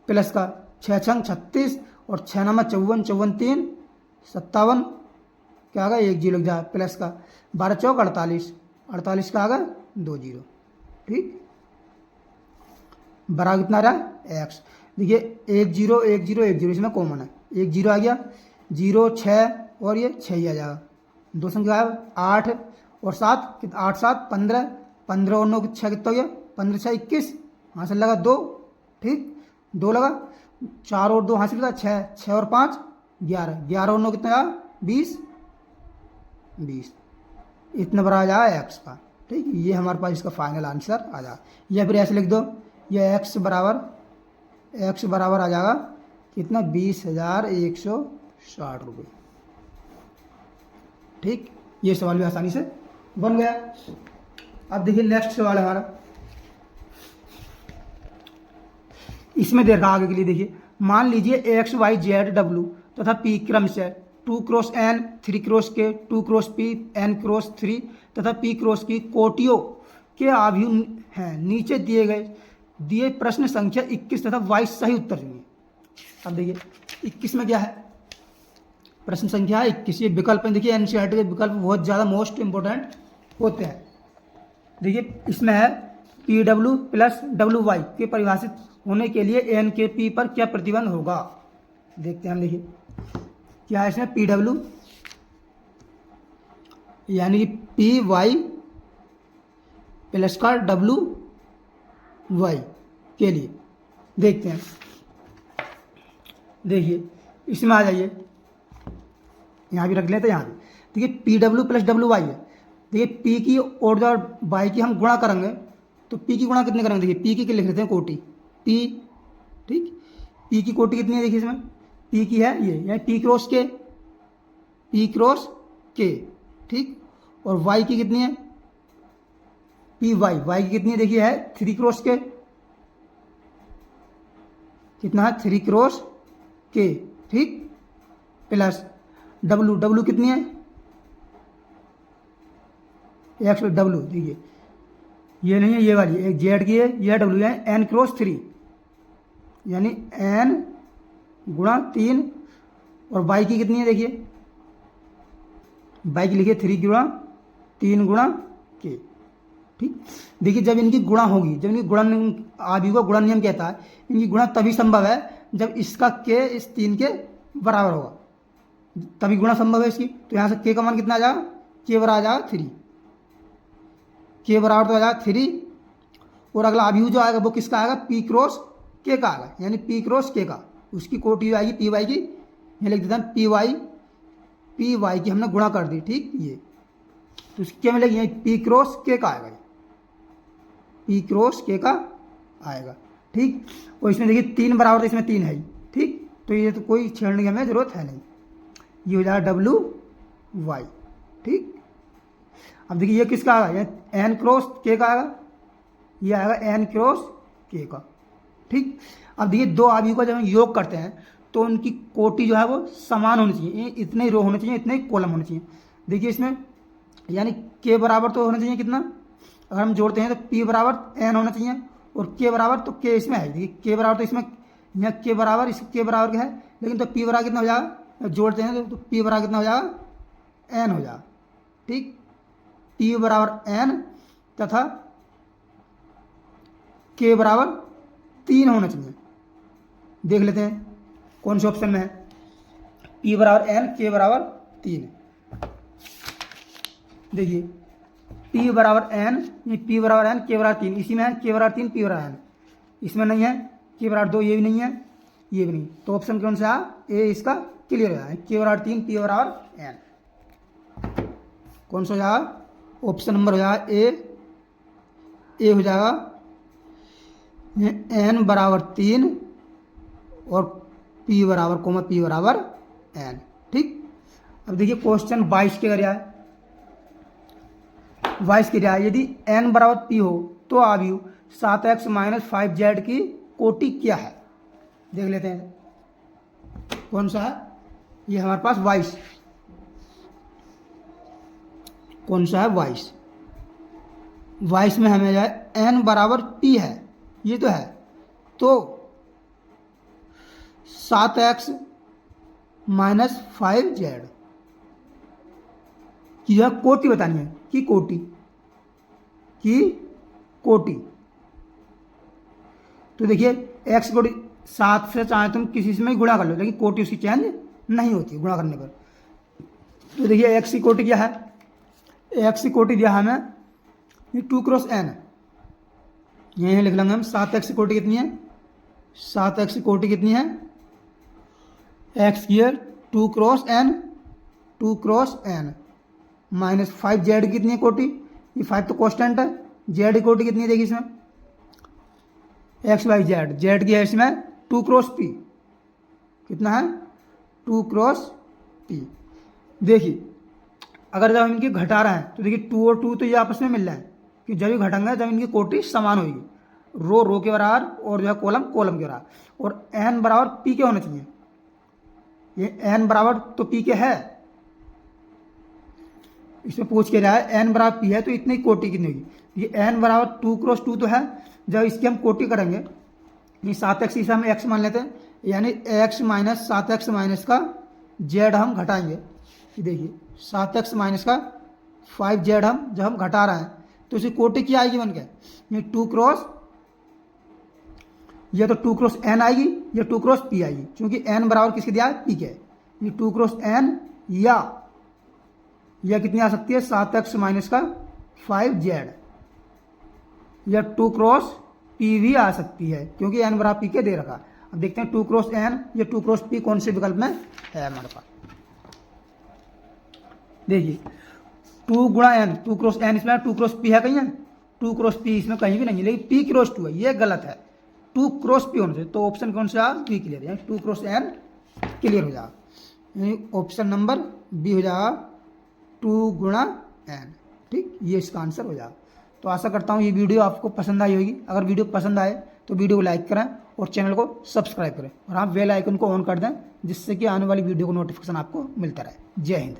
प्लस का 6 छंग 36 और 6 नामा 54, 54 3 57, क्या आ गया 1 जीरो लग जाए, प्लस का 12 चौक 48, 48 का आ गया 2 जीरो। ठीक, बराबर कितना रहा x। देखिए 1 0 1 0 1 0 इसमें कॉमन है, 1 जीरो आ गया, 0 6 और ये 6 ही आ जाएगा, 2 संख्या 8 और 7, 8 7 15, 15 और 9 6 कितना हो गया, 15 6 21, हासिल लगा 2। ठीक, 2 लगा, 4 और 2 हासिल लगा 6, 6 और 5 11, 11 और 9 कितना आया 20, इतना बड़ा आ जाएगा x का। ठीक, ये हमारे पास इसका फाइनल आंसर आ जाएगा। या फिर ऐसे लिख दो, ये x बराबर आ जाएगा कितना, 20,160 रुपये। ठीक, ये सवाल भी आसानी से बन गया। अब देखिए नेक्स्ट सवाल हमारा, इसमें दे रखा आगे के लिए। देखिए मान लीजिए x y z w तथा p क्रम से 2 cross n, 3 cross k, 2 cross p, n cross 3 तथा p क्रॉस की कोटियों के आव्यूह हैं। नीचे दिए प्रश्न संख्या 21 तथा 22 सही उत्तर चुनिए। अब देखिए 21 में क्या है, प्रश्न संख्या है 21। ये विकल्प है, देखिए एनसीईआरटी के विकल्प बहुत ज़्यादा मोस्ट इंपोर्टेंट होते हैं। देखिए इसमें है P W plus W Y के परिभाषित होने के लिए एन के पी पर क्या प्रतिबंध होगा। देखते हैं हम, देखिए क्या है इसमें, पी डब्ल्यू यानी कि पी वाई प्लस का डब्ल्यू वाई के लिए। देखते हैं, देखिए इसमें आ जाइए, यहाँ भी रख लेते हैं। यहाँ भी देखिए P W plus W Y है। देखिए पी की और वाई की हम गुणा करेंगे तो पी की गुणा कितने करेंगे, देखिए पी की लिख लेते हैं कोटि पी। ठीक, पी की कोटि कितनी है, देखिए इसमें पी की है ये, यानी पी क्रॉस के, ठीक। और वाई की कितनी है, पी वाई की कितनी है, देखिए है 3 क्रॉस के, कितना है 3 क्रॉस के, ठीक, प्लस डब्ल्यू कितनी है, एक्स डब्ल्यू, देखिए ये नहीं है, ये वाली एक जेड की है, ये डब्ल्यू है एन क्रॉस 3 यानी एन गुणा 3। और बाई की कितनी है, देखिए बाई की लिखिए 3 गुणा 3 गुणा के। ठीक, देखिए जब इनकी गुणा होगी, जब इनकी गुणन आदि को गुणन नियम कहता है, इनकी गुणा तभी संभव है जब इसका के इस 3 के बराबर होगा, तभी गुणा संभव है इसकी। तो यहाँ से के का मान कितना आ जाएगा, के बराबर आ जाएगा 3, के बराबर तो आ जाएगा 3। और अगला अभियु जो आएगा वो किसका आएगा, पी क्रॉस के का आएगा, यानी पी क्रॉस के का, उसकी कोटि आएगी पी वाई की। यहाँ लिख देता है पी वाई की हमने गुणा कर दी। ठीक, ये तो उसकी क्या मिलेगी, यही पी क्रॉस के का आएगा, पी क्रॉस के का आएगा। ठीक, और इसमें देखिए 3 बराबर तो इसमें 3 है ही। ठीक, तो ये तो कोई छेड़ने की हमें जरूरत है नहीं, ये हो जाएगा डब्ल्यू वाई। ठीक, अब देखिए ये किसका आएगा, ये एन क्रॉस के का आएगा, ये आएगा एन क्रॉस के का। ठीक, अब देखिए दो आव्यूह का जब हम योग करते हैं तो उनकी कोटि जो है वो समान होनी चाहिए, इतने ही रो होने चाहिए, इतने ही कॉलम होने चाहिए। देखिए इसमें यानी के बराबर तो होना चाहिए कितना, अगर हम जोड़ते हैं तो पी बराबर एन होना चाहिए, और के बराबर तो के इसमें है, देखिए के बराबर तो इसमें, यहाँ के बराबर इस के बराबर का है, लेकिन तो पी बराबर कितना हो जाएगा, जोड़ते हैं तो पी बराबर कितना हो जाएगा, एन हो जाएगा। ठीक, पी बराबर एन तथा के बराबर 3 होना चाहिए। देख लेते हैं कौन से ऑप्शन में है, पी बराबर एन, के बराबर 3। देखिए पी बराबर एन, ये पी बराबर एन, के बराबर 3, इसी में है के बराबर 3, पी बराबर एन, इसमें नहीं है, के बराबर 2 ये भी नहीं है, ये भी नहीं, तो ऑप्शन कौन सा है, ए इसका क्लियर हो जाए, के बराबर 3, पी बराबर एन। कौन सा हो जाएगा, ऑप्शन नंबर हो जाएगा ए हो जाएगा एन बराबर 3 और पी बराबर पी बराबर एन। ठीक, अब देखिए क्वेश्चन 22 के क्या है, 22 की क्या है, यदि एन बराबर पी हो तो आव्यूह 7x - 5z की कोटि क्या है। देख लेते हैं कौन सा है, ये हमारे पास 22, कौन सा है 22 में हमें जाए एन बराबर पी है, ये तो है, तो 7x - 5z की यह कोटि बतानी है, की कोटि। तो देखिए x कोटि 7 से चाहे तुम किसी से में गुणा कर लो, लेकिन कोटि उसकी चेंज नहीं होती गुणा करने पर। तो देखिए x की कोटि क्या है, x की कोटि दिया हमें ये 2 क्रॉस n, यहीं लिख लेंगे हम। 7x की कोटि कितनी है, 7x की कोटि कितनी है, x की 2 क्रॉस n -5z कितनी है कोटि, ये 5 तो कॉन्स्टेंट है, जेड की कोटि कितनी देगी इसमें, एक्स वाई जेड, जेड की है इसमें 2 क्रॉस पी, कितना है 2 क्रॉस पी। देखिए अगर जब हम इनकी घटा रहे हैं तो देखिए 2 और 2 तो ये आपस में मिल रहे हैं कि जब ये घटेंगे जब इनकी कोटि समान होगी, रो रो के बराबर और जो है कॉलम कॉलम के बराबर, और एन बराबर पी के होने चाहिए। ये एन बराबर तो पी के है, इसमें पूछ के रहा है एन बराबर पी है तो इतनी कोटि कितनी होगी। ये एन बराबर 2 क्रॉस 2 तो है, जब इसकी हम कोटि करेंगे ये 7x इसे हम x मान लेते हैं, यानी x माइनस 7x माइनस का जेड हम घटाएंगे। ये देखिए 7x माइनस का 5z हम जब हम घटा रहे हैं तो इसी कोटि क्या आएगी बन के, ये 2 क्रॉस, ये तो 2 क्रॉस n आएगी, ये 2 क्रॉस p आएगी, क्योंकि n बराबर किसके दिया है p के, ये 2 क्रॉस n या कितनी आ सकती है 7x माइनस का 5z, या 2 क्रॉस p भी आ सकती है क्योंकि n बराबर p के दे रखा। अब देखते हैं 2 क्रॉस n या 2 क्रॉस p कौन से विकल्प में है हमारे पास। देखिए 2 गुणा n, 2 क्रॉस n इसमें 2 क्रॉस p है कहीं है, 2 क्रॉस p इसमें कहीं भी नहीं है, लेकिन p क्रॉस 2 है, ये गलत है, 2 क्रॉस p होना चाहिए। तो ऑप्शन कौन सा बी क्लियर है, 2 क्रॉस n क्लियर हो जाएगा, ऑप्शन नंबर बी हो जाएगा 2 गुणा n। ठीक, ये इसका आंसर हो जाएगा। तो आशा करता हूँ ये वीडियो आपको पसंद आई होगी। अगर वीडियो पसंद आए तो वीडियो को लाइक करें और चैनल को सब्सक्राइब करें और आप बेल आइकन को ऑन कर दें, जिससे कि आने वाली वीडियो को नोटिफिकेशन आपको मिलता रहे। जय हिंद।